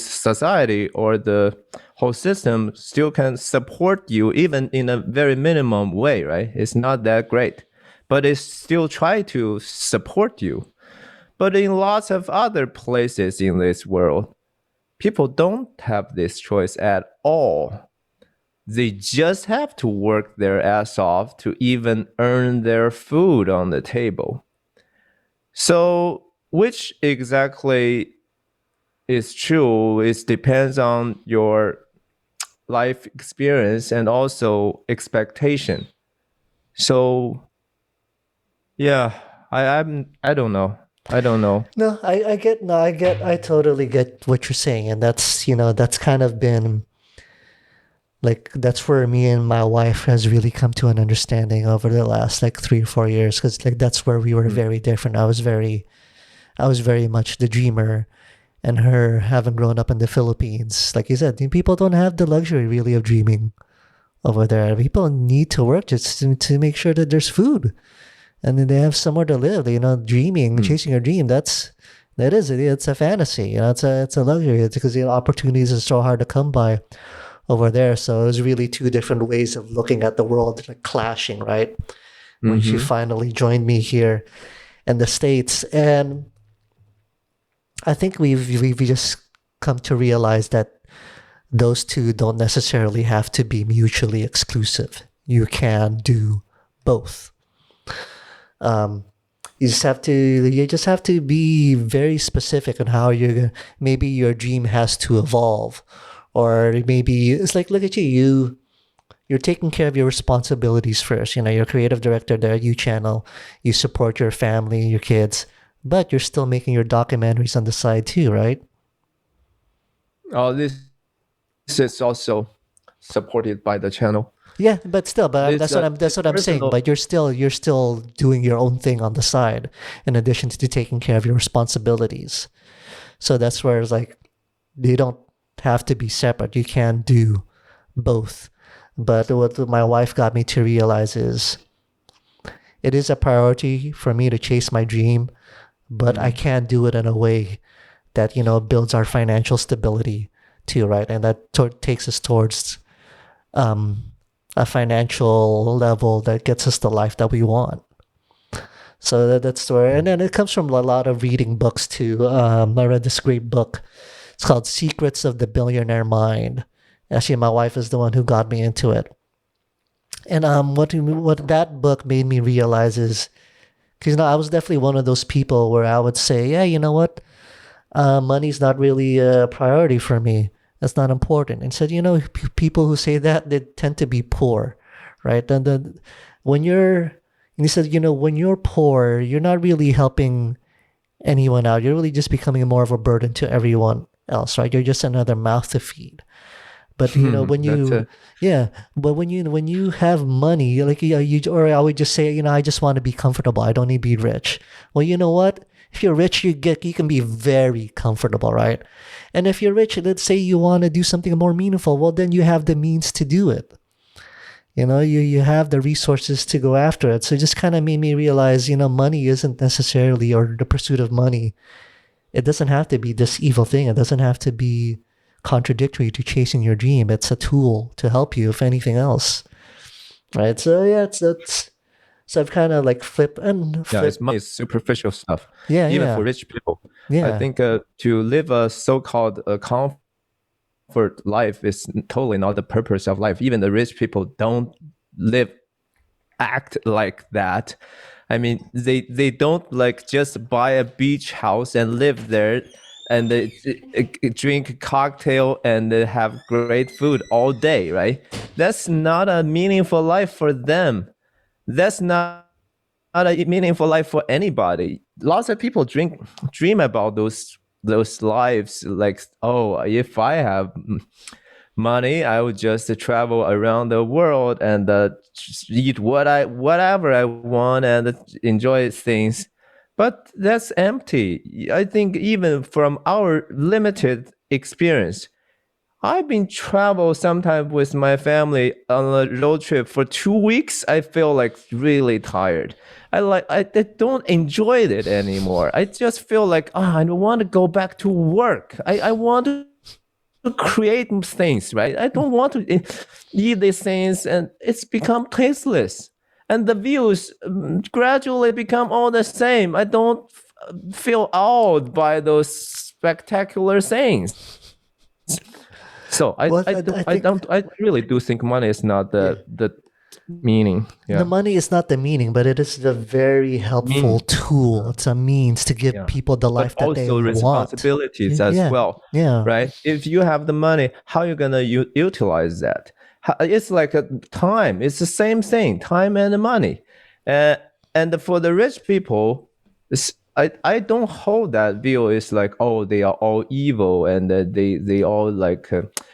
society or the whole system still can support you even in a very minimum way, right? It's not that great, but it still try to support you. But in lots of other places in this world, people don't have this choice at all. They just have to work their ass off to even earn their food on the table. So, which exactly is true? It depends on your life experience and also expectation. So, yeah, I don't know. I don't know. No, I totally get what you're saying, and that's kind of been like that's where me and my wife has really come to an understanding over the last like 3 or 4 years, because like that's where we were very different. I was very much the dreamer, and her having grown up in the Philippines, like you said, people don't have the luxury really of dreaming over there. People need to work just to make sure that there's food, and then they have somewhere to live. Dreaming, chasing your dream, it's a fantasy. It's a luxury. It's because opportunities are so hard to come by over there. So it was really two different ways of looking at the world, like clashing, right? When she finally joined me here in the States. And I think we've just come to realize that those two don't necessarily have to be mutually exclusive. You can do both. You just have to be very specific on how maybe your dream has to evolve, or maybe it's like, look at you're taking care of your responsibilities first. You're creative director there, you channel, you support your family, your kids, but you're still making your documentaries on the side too, right? Oh, this is also supported by the channel. Yeah, but still, This that's what I'm saying. personal. But you're still doing your own thing on the side, in addition to taking care of your responsibilities. So that's where it's like they don't have to be separate. You can do both. But what my wife got me to realize is it is a priority for me to chase my dream, but I can't do it in a way that builds our financial stability too, right? And that takes us towards um, a financial level that gets us the life that we want. So that's where, and then it comes from a lot of reading books too. I read this great book. It's called Secrets of the Billionaire Mind. Actually, my wife is the one who got me into it. And what that book made me realize is, because I was definitely one of those people where I would say, yeah, you know what, money's not really a priority for me. That's not important. And said, people who say that, they tend to be poor, right? And then when you're, and he said, when you're poor, you're not really helping anyone out. You're really just becoming more of a burden to everyone else, right? You're just another mouth to feed. But when That's you, yeah, but when you have money, like or I would just say, I just want to be comfortable. I don't need to be rich. Well, you know what? If you're rich, you can be very comfortable, right? And if you're rich, let's say you want to do something more meaningful, well, then you have the means to do it. You have the resources to go after it. So it just kind of made me realize, money isn't necessarily, or the pursuit of money, it doesn't have to be this evil thing. It doesn't have to be contradictory to chasing your dream. It's a tool to help you, if anything else, right? So yeah, so I've kind of like it's flip. money is superficial stuff, Yeah, even for yeah, rich people. I yeah. think to live a so-called comfort life is totally not the purpose of life. Even the rich people don't live act like that. I mean, they don't like just buy a beach house and live there, and they drink cocktail and they have great food all day, right? That's not a meaningful life for them. That's not a meaningful life for anybody. Lots of people dream about those lives, like, oh, if I have money, I would just travel around the world and just eat whatever I want and enjoy things. But that's empty. I think even from our limited experience, I've been travel sometimes with my family on a road trip for 2 weeks. I feel like really tired. I don't enjoy it anymore. I just feel like I don't want to go back to work. I want to create things, right? I don't want to eat these things, and it's become tasteless. And the views gradually become all the same. I don't feel awed by those spectacular things. So Well, I think, I really do think money is not yeah, the meaning. the Yeah, money is not the meaning, but it is a very helpful mean. tool. It's a means to give Yeah, people the but life that they also want. responsibilities as Yeah, well, yeah. right? If you have the money, how you gonna utilize that? It's like a time. It's the same thing, time and money. Uh, and for the rich people, I don't hold that view. It's like, oh, they are all evil and they all like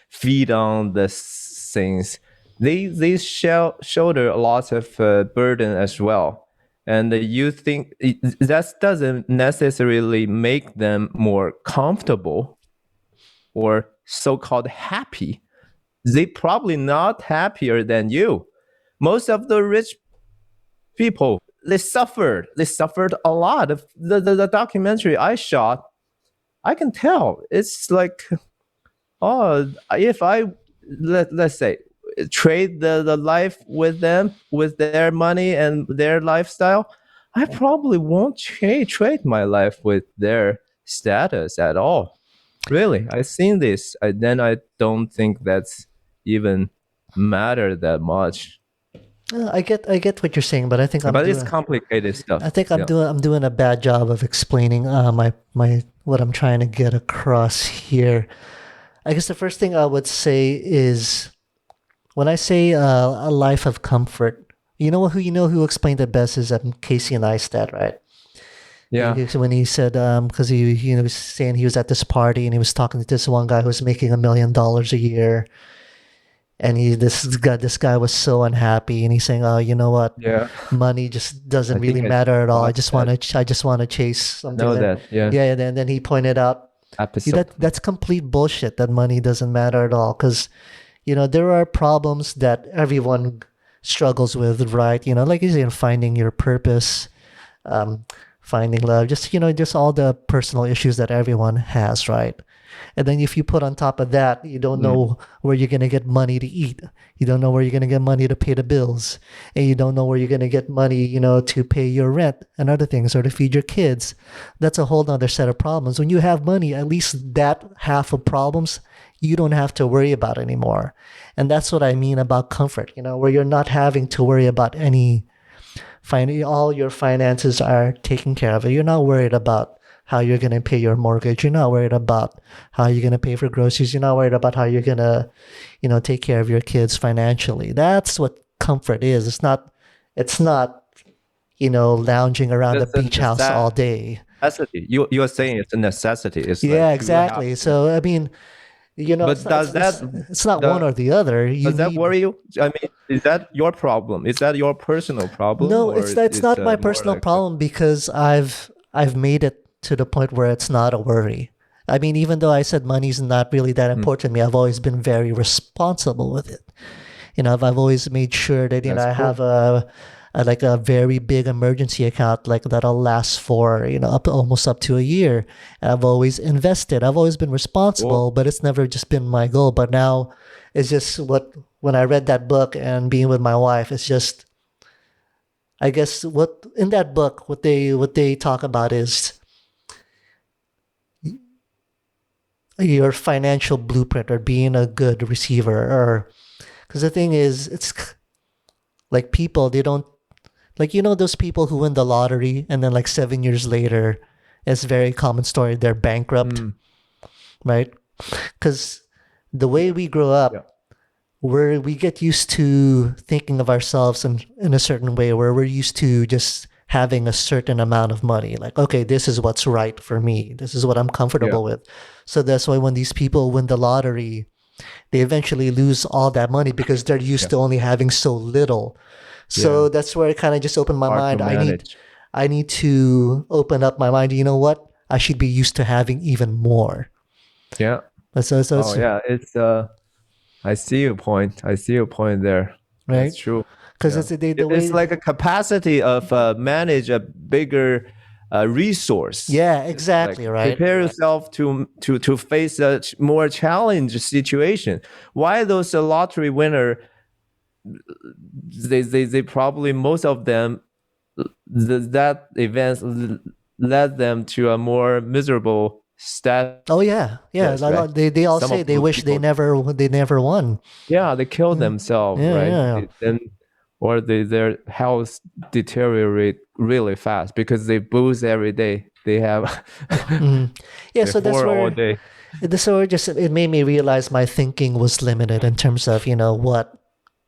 feed on the things. They shoulder a lot of burden as well, and you think that doesn't necessarily make them more comfortable or so-called happy. They probably not happier than you. Most of the rich people, they suffered a lot. The documentary I shot, I can tell it's like, oh, if I let's say trade the life with them, with their money and their lifestyle, I probably won't trade my life with their status at all. Really, I've seen this. Then I don't think that's even matter that much. I get what you're saying, but I think But it's complicated stuff. Yeah. I'm doing a bad job of explaining my what I'm trying to get across here. I guess the first thing I would say is when I say a life of comfort, you know who explained it best is Casey Neistat, right? Yeah. When he said because he was saying he was at this party and he was talking to this one guy who was making $1 million a year, and this guy was so unhappy, and he's saying, oh, you know what, Yeah. money just doesn't I really think I matter at all. watched that. I just want to chase something. Know that. Yeah. Yeah, and then he pointed out Episode. that's complete bullshit, that money doesn't matter at all, because there are problems that everyone struggles with, right? Like you say, finding your purpose, finding love, just all the personal issues that everyone has, right? And then if you put on top of that, you don't know where you're going to get money to eat. You don't know where you're going to get money to pay the bills. And you don't know where you're going to get money, to pay your rent and other things, or to feed your kids. That's a whole other set of problems. When you have money, at least that half of problems, you don't have to worry about anymore. And that's what I mean about comfort, where you're not having to worry about all your finances are taken care of. You're not worried about how you're going to pay your mortgage. You're not worried about how you're going to pay for groceries. You're not worried about how you're going to, take care of your kids financially. That's what comfort is. It's not, lounging around the beach house all day. Necessity. You are saying it's a necessity. It's yeah, like exactly. So, I mean, but it's not one or the other. Does that worry you? I mean, is that your problem? Is that your personal problem? No, it's not my personal problem, because I've made it to the point where it's not a worry. I mean, even though I said money's not really that important to me, I've always been very responsible with it. I've always made sure that I have a very big emergency account, like that'll last for almost up to a year. And I've always invested. I've always been responsible, but it's never just been my goal. But now it's just when I read that book and being with my wife, it's just, I guess what in that book what they talk about is your financial blueprint, or being a good receiver, or because the thing is, it's like people, they don't, like, those people who win the lottery and then like 7 years later, it's a very common story, they're bankrupt, right? Because the way we grow up, where we get used to thinking of ourselves in a certain way, where we're used to just having a certain amount of money. Like, okay, this is what's right for me. This is what I'm comfortable with. So that's why when these people win the lottery, they eventually lose all that money because they're used to only having so little. So that's where it kind of just opened my mind. I need to open up my mind. You know what? I should be used to having even more. Yeah. So it's I see your point. I see your point there. Right? That's true. Because it's like a capacity of manage a bigger resource. Yeah, exactly. Like right. Prepare yourself to face a more challenging situation. Why those lottery winner? They probably, most of them, that events led them to a more miserable status. Oh yeah. Right? They all say they wish they never won. Yeah, they kill themselves, right? Then, or their health deteriorate really fast because they booze every day. They have yeah. So that's where all day. It made me realize my thinking was limited in terms of what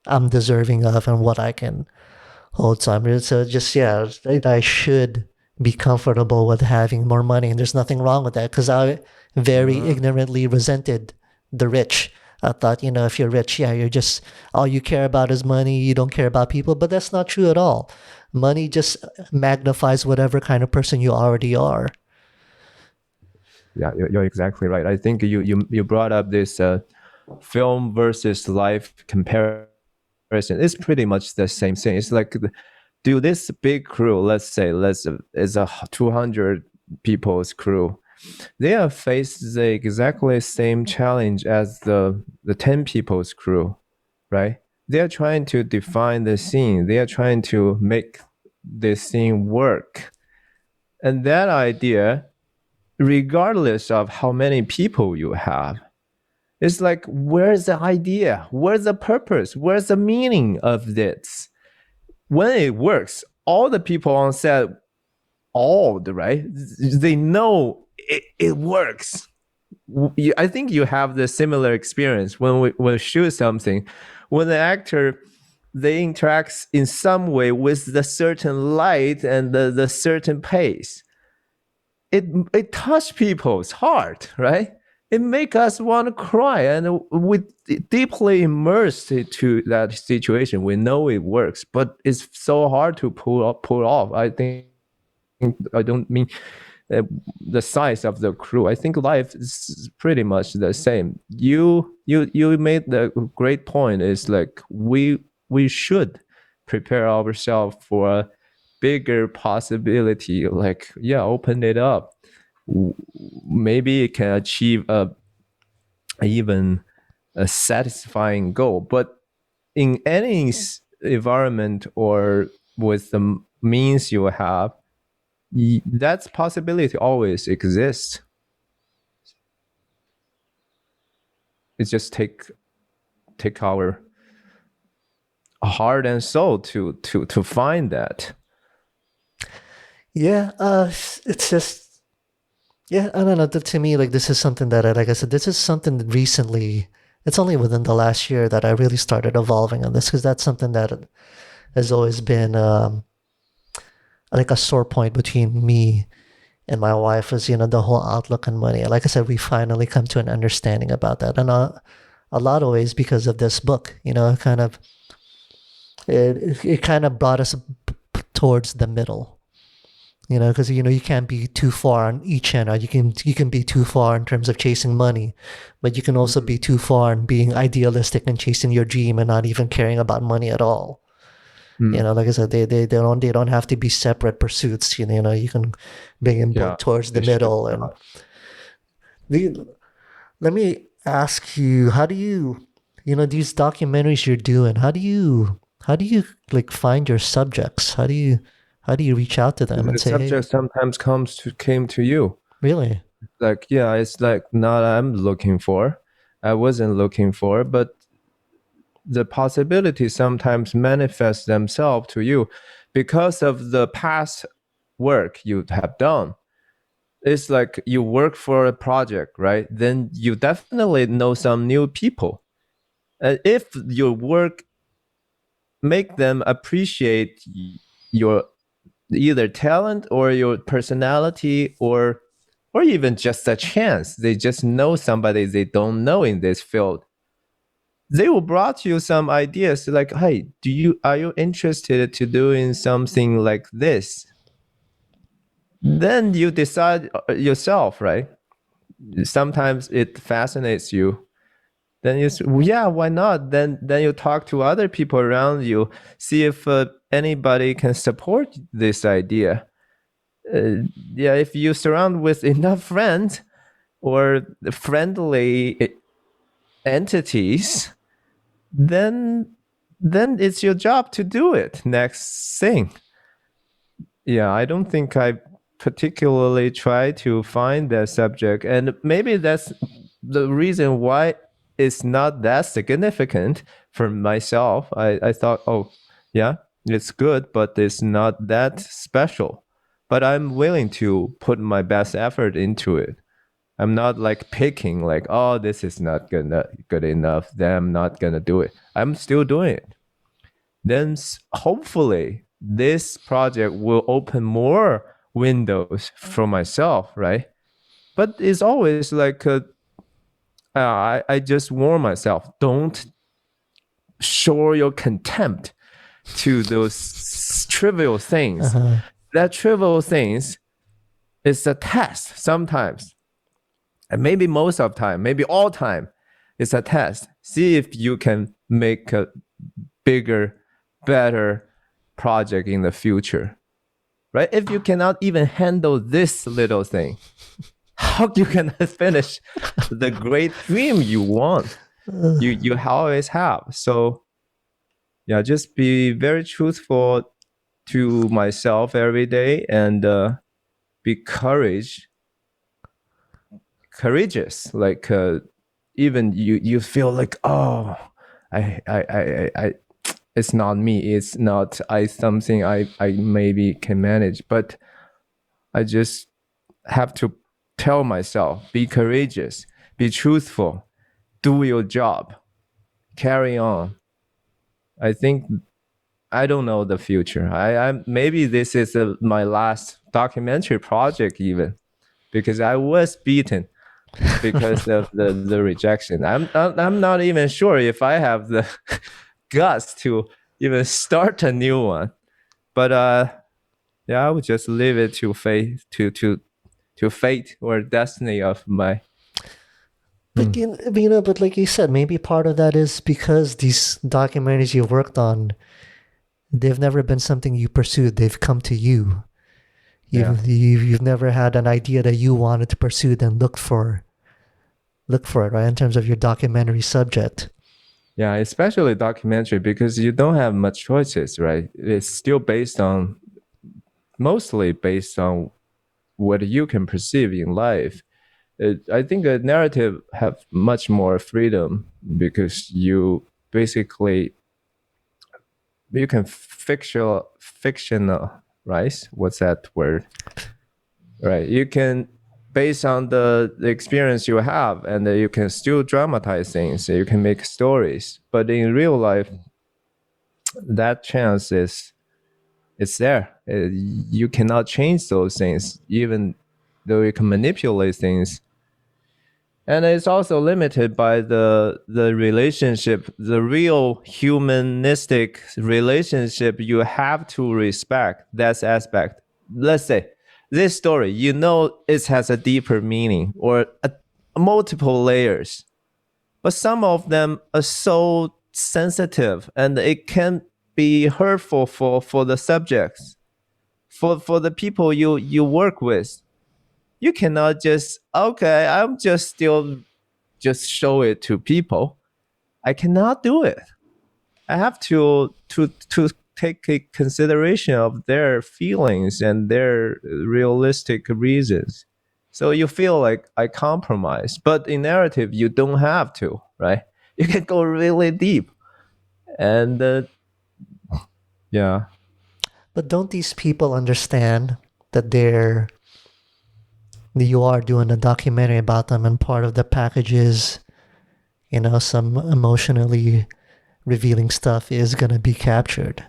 I'm deserving of and what I can hold. So I should be comfortable with having more money, and there's nothing wrong with that, because I very ignorantly resented the rich. I thought, if you're rich, you're just, all you care about is money. You don't care about people, but that's not true at all. Money just magnifies whatever kind of person you already are. Yeah, you're exactly right. I think you brought up this film versus life comparison. It's pretty much the same thing. It's like, do this big crew, let's say, is a 200 people's crew. They are faced the exactly same challenge as the 10 people's crew, right? They are trying to define the scene. They are trying to make the scene work. And that idea, regardless of how many people you have, it's like, where's the idea? Where's the purpose? Where's the meaning of this? when it works, all the people on set, right? They know it works. I think you have the similar experience when we shoot something. When the actor, they interact in some way with the certain light and the certain pace, it touch people's heart, right? It make us want to cry, and we deeply immersed into that situation. We know it works, but it's so hard to pull off. I don't mean uh, the size of the crew. I think life is pretty much the same. You made the great point. Is like we should prepare ourselves for a bigger possibility. Like, yeah, open it up. Maybe it can achieve even a satisfying goal. But in any environment or with the means you have, that possibility always exists. It just take our heart and soul to find that. Yeah, it's just, yeah, I don't know. To me, like, this is something that, like I said, this is something that recently, it's only within the last year that I really started evolving on this, because that's something that has always been like a sore point between me and my wife was, the whole outlook on money. Like I said, we finally come to an understanding about that. And a lot of ways because of this book, kind of, it kind of brought us towards the middle, because, you can't be too far on each end. You can be too far in terms of chasing money, but you can also be too far in being idealistic and chasing your dream and not even caring about money at all. Like I said, they don't have to be separate pursuits. You can bring them both towards the middle. And let me ask you, how do you, these documentaries you're doing, how do you like find your subjects? How do you reach out to them and The say, hey, subject sometimes came to you. really? Like, yeah, it's like not I wasn't looking for, but the possibilities sometimes manifest themselves to you because of the past work you have done. It's like you work for a project, right? Then you definitely know some new people. And if your work make them appreciate your either talent or your personality, or even just a chance, they just know somebody they don't know in this field, they will brought you some ideas like, hey, are you interested to doing something like this? Then you decide yourself, right? Sometimes it fascinates you. Then you say, well, yeah, why not? Then you talk to other people around you, see if anybody can support this idea. Yeah, if you surround with enough friends or friendly entities, then it's your job to do it. Next thing. Yeah, I don't think I particularly try to find that subject, and maybe that's the reason why it's not that significant for myself. I thought, oh, yeah, it's good, but it's not that special. But I'm willing to put my best effort into it. I'm not like picking like, oh, this is not good enough, then I'm not gonna do it. I'm still doing it. Then hopefully this project will open more windows for myself, right? But it's always like I just warn myself, don't show your contempt to those trivial things. Uh-huh. That trivial things is a test sometimes, and maybe most of the time, maybe all time, it's a test. See if you can make a bigger, better project in the future, right? If you cannot even handle this little thing, how you can finish the great dream you want, you always have? So yeah, just be very truthful to myself every day, and be courageous. Like even you feel like, oh, I it's not me. It's not something I maybe can manage. But I just have to tell myself, be courageous, be truthful, do your job, carry on. I think I don't know the future. I maybe this is my last documentary project even, because I was beaten because of the rejection. I'm not even sure if I have the guts to even start a new one. But yeah, I would just leave it to fate to fate or destiny of my. But but like you said, maybe part of that is because these documentaries you worked on, they've never been something you pursued. They've come to you. Yeah. You've never had an idea that you wanted to pursue, then look for it, right? In terms of your documentary subject. Yeah, especially documentary, because you don't have much choices, right? It's still mostly based on what you can perceive in life. I think a narrative have much more freedom because you can fictional, right? What's that word? Right. You can, based on the experience you have, and you can still dramatize things. You can make stories, but in real life, that chance is it's there. You cannot change those things, even though you can manipulate things. And it's also limited by the relationship, the real humanistic relationship you have to respect that aspect. Let's say this story, it has a deeper meaning or multiple layers, but some of them are so sensitive and it can be hurtful for the subjects, for the people you work with. You cannot just, okay, I'm just still just show it to people. I cannot do it. I have to take a consideration of their feelings and their realistic reasons. So you feel like I compromise, but in narrative you don't have to, right? You can go really deep, and yeah, But don't these people understand that you are doing a documentary about them, and part of the package is, some emotionally revealing stuff is going to be captured?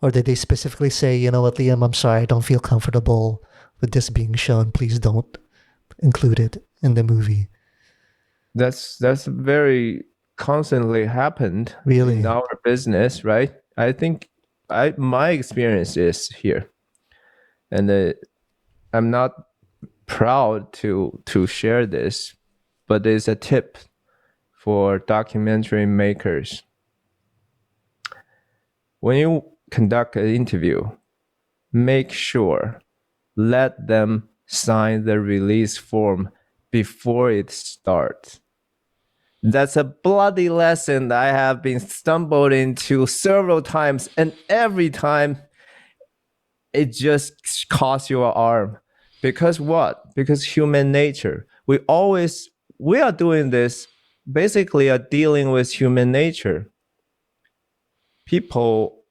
Or did they specifically say, you know what, Liam, I'm sorry, I don't feel comfortable with this being shown. Please don't include it in the movie? that's very constantly happened in Really? our business, right? I think my experience is here, and I'm not proud to share this, but it's a tip for documentary makers. When you conduct an interview, make sure let them sign the release form before it starts. That's a bloody lesson that I have been stumbled into several times, and every time it just costs your arm. Because what? Because human nature. We are doing this, basically are dealing with human nature. People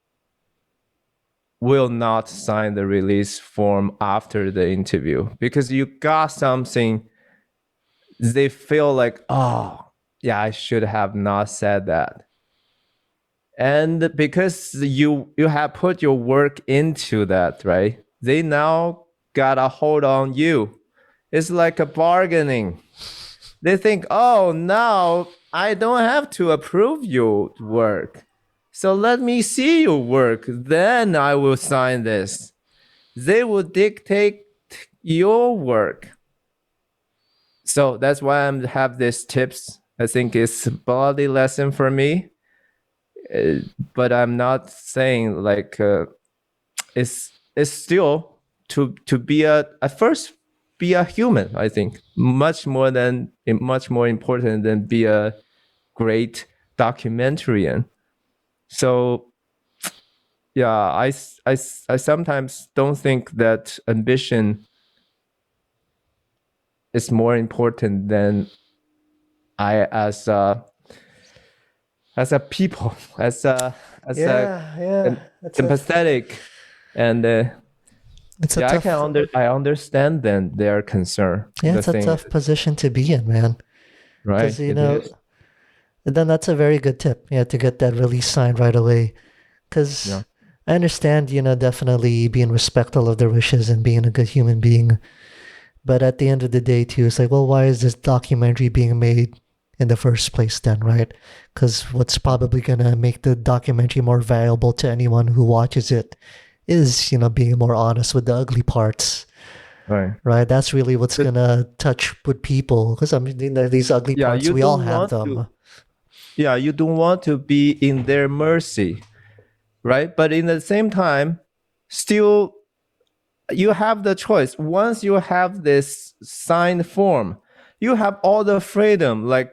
will not sign the release form after the interview because you got something they feel like, oh, yeah, I should have not said that. And because you have put your work into that, right? They now got a hold on you. It's like a bargaining. They think, oh, now I don't have to approve your work. So let me see your work. Then I will sign this. They will dictate your work. So that's why I have these tips. I think it's a body lesson for me. But I'm not saying like it's still to be at first be a human. I think much more important than be a great documentarian. So yeah, I sometimes don't think that ambition is more important than I as as a people, as a Yeah. empathetic, and It's a yeah, tough. I understand then their concern. Yeah, The it's a thing tough is, position to be in, man. right? Because you It know, is. then that's a very good tip. Yeah, to get that release signed right away. Yeah. Because I understand, definitely being respectful of their wishes and being a good human being. But at the end of the day, too, it's like, well, why is this documentary being made in the first place then, right? Because what's probably going to make the documentary more valuable to anyone who watches it is, being more honest with the ugly parts, Right. right? That's really what's But going to touch with people. Because, I mean, these ugly yeah, parts, you we all don't have want to. them. Yeah, you don't want to be in their mercy, right? But in the same time, still you have the choice. Once you have this signed form, you have all the freedom. Like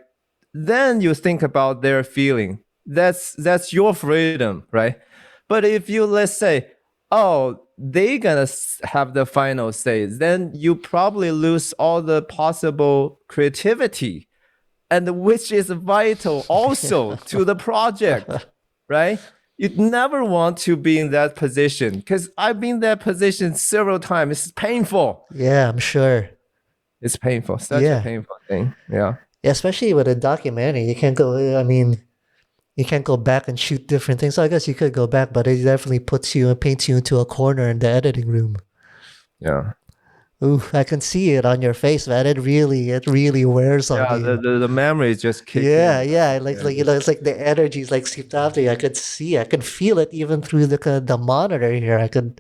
then you think about their feeling. That's your freedom, right? But if you, let's say, oh, they gonna have the final say, then you probably lose all the possible creativity, and which is vital also to the project, right? You'd never want to be in that position, because I've been in that position several times. It's painful. Yeah, I'm sure. It's painful. Such a Yeah. painful thing. Yeah. Especially with a documentary, you can't go, I mean, you can't go back and shoot different things. So I guess you could go back, but it definitely puts you and paints you into a corner in the editing room. Yeah. Ooh, I can see it on your face, man. It really wears on Yeah. you. The memory is just Yeah, kicking. yeah. Yeah. It's like the energy is like seeped after you. I could feel it even through the monitor here. I could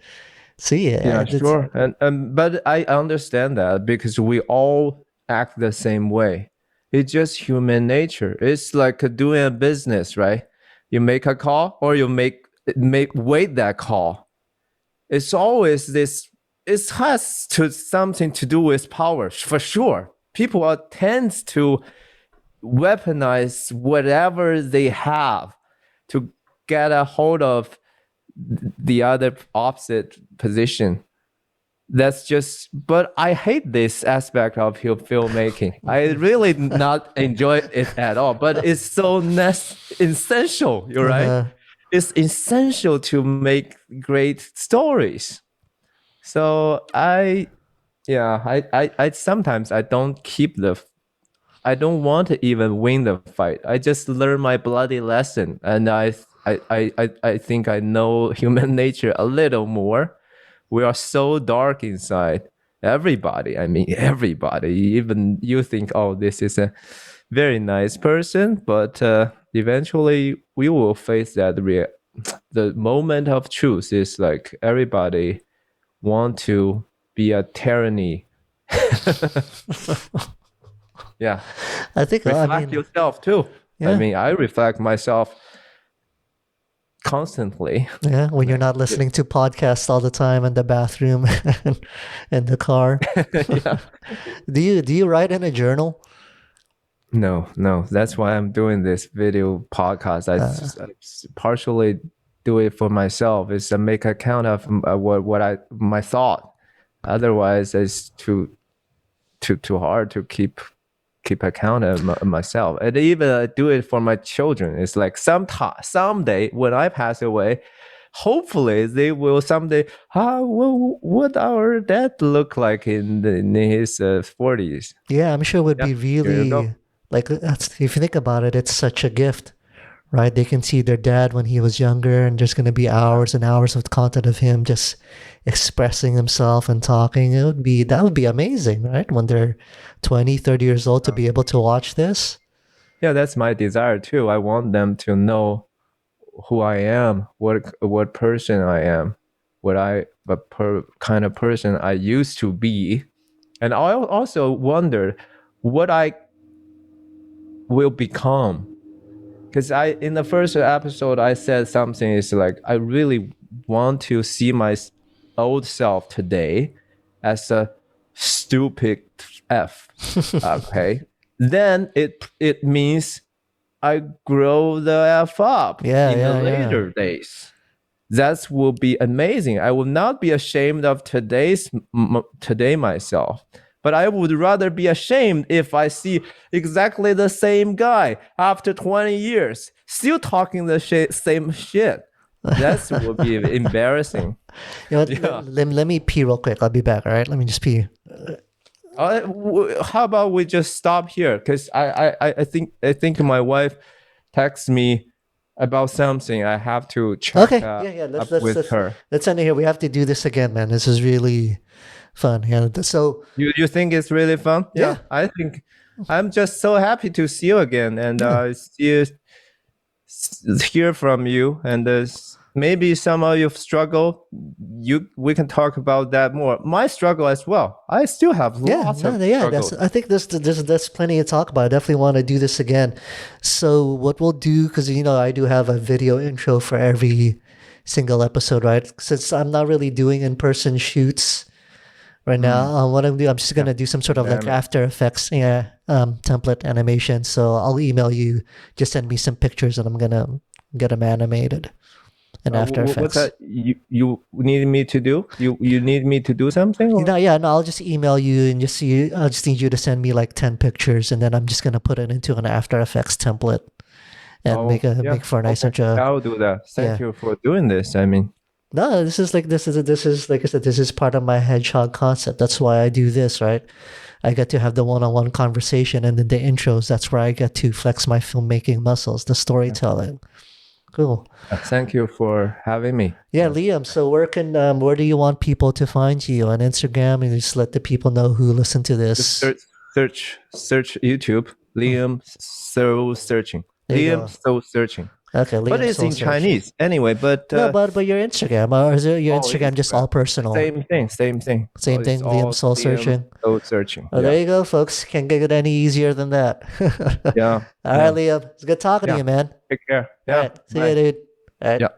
see it. Yeah, It's, sure. And but I understand that because we all act the same way. It's just human nature. It's like doing a business, right? You make a call or you make wait that call. It's always this. It has to something to do with power for sure. People are tends to weaponize whatever they have to get a hold of the other opposite position. That's just, but I hate this aspect of filmmaking. I really not enjoy it at all, but it's so essential. You're right. uh, It's essential to make great stories. So I sometimes I don't keep I don't want to even win the fight. I just learn my bloody lesson, and I think I know human nature a little more. We are so dark inside. Everybody, I mean everybody. Even you think, oh, this is a very nice person, but eventually we will face that. The moment of truth is like everybody want to be a tyranny. Yeah. I think, I Reflect mean, yourself too. I yeah, mean, I reflect myself constantly. yeah. When you're not listening to podcasts all the time in the bathroom and in the car, Yeah. do you write in a journal? No. That's why I'm doing this video podcast. I partially do it for myself. Is to make account of what I my thought. Otherwise, it's too hard to keep account of myself. And even I do it for my children. It's like someday when I pass away, hopefully they will someday. What our dad look like in his 40s? Yeah, I'm sure it would Yeah, be here you go. really like if you think about it, it's such a gift, right? They can see their dad when he was younger, and there's going to be hours and hours of content of him just expressing himself and talking. That would be amazing, right? When they're 20, 30 years old to be able to watch this. Yeah, that's my desire too. I want them to know who I am, what person I am, what kind of person I used to be, and I also wonder what I will become. Because I in the first episode I said something is like I really want to see my old self today as a stupid f. Okay, then it means I grow the f up Yeah, in the yeah, yeah. later days. That will be amazing. I will not be ashamed of today myself, But I would rather be ashamed if I see exactly the same guy after 20 years still talking the same shit. That would be embarrassing. You know what? Yeah. Let me pee real quick. I'll be back. All right. Let me just pee. How about we just stop here? Because I think my wife texts me about something. I have to check Let's up with her. Let's end it here. We have to do this again, man. This is really fun. Yeah. So you think it's really fun? Yeah. I think I'm just so happy to see you again and hear from you. And maybe some of your struggle, we can talk about that more. My struggle as well. I still have lots of struggles. I think there's plenty to talk about. I definitely want to do this again. So what we'll do, because I do have a video intro for every single episode, right? Since I'm not really doing in-person shoots right now, what I'm doing, I'm just gonna do some sort of like After Effects template animation. So I'll email you. Just send me some pictures, and I'm gonna get them animated. After Effects. What's that you need me to do? You need me to do something? Or? No, I'll just email you and I'll just need you to send me like 10 pictures, and then I'm just gonna put it into an After Effects template and make for a nice intro. I'll do that. Thank you for doing this. I mean, no, this is like I said, this is part of my Hedgehog concept. That's why I do this, right? I get to have the one-on-one conversation, and then the intros. That's where I get to flex my filmmaking muscles, the storytelling. Cool. Thank you for having me. Yeah, Liam. So where do you want people to find you on Instagram, and just let the people know who listen to this? Just search YouTube. Liam Soul Searching. Liam Soul Searching. Okay, Liam but it's in Chinese anyway. But but your Instagram, or is it your Instagram just all personal? Same thing. Same thing. Liam Soul Searching. Soul Searching. Oh, there you go, folks. Can't get it any easier than that. Yeah. All right, Liam. It's good talking to you, man. Take care. All right. See you, dude. All right. Yeah.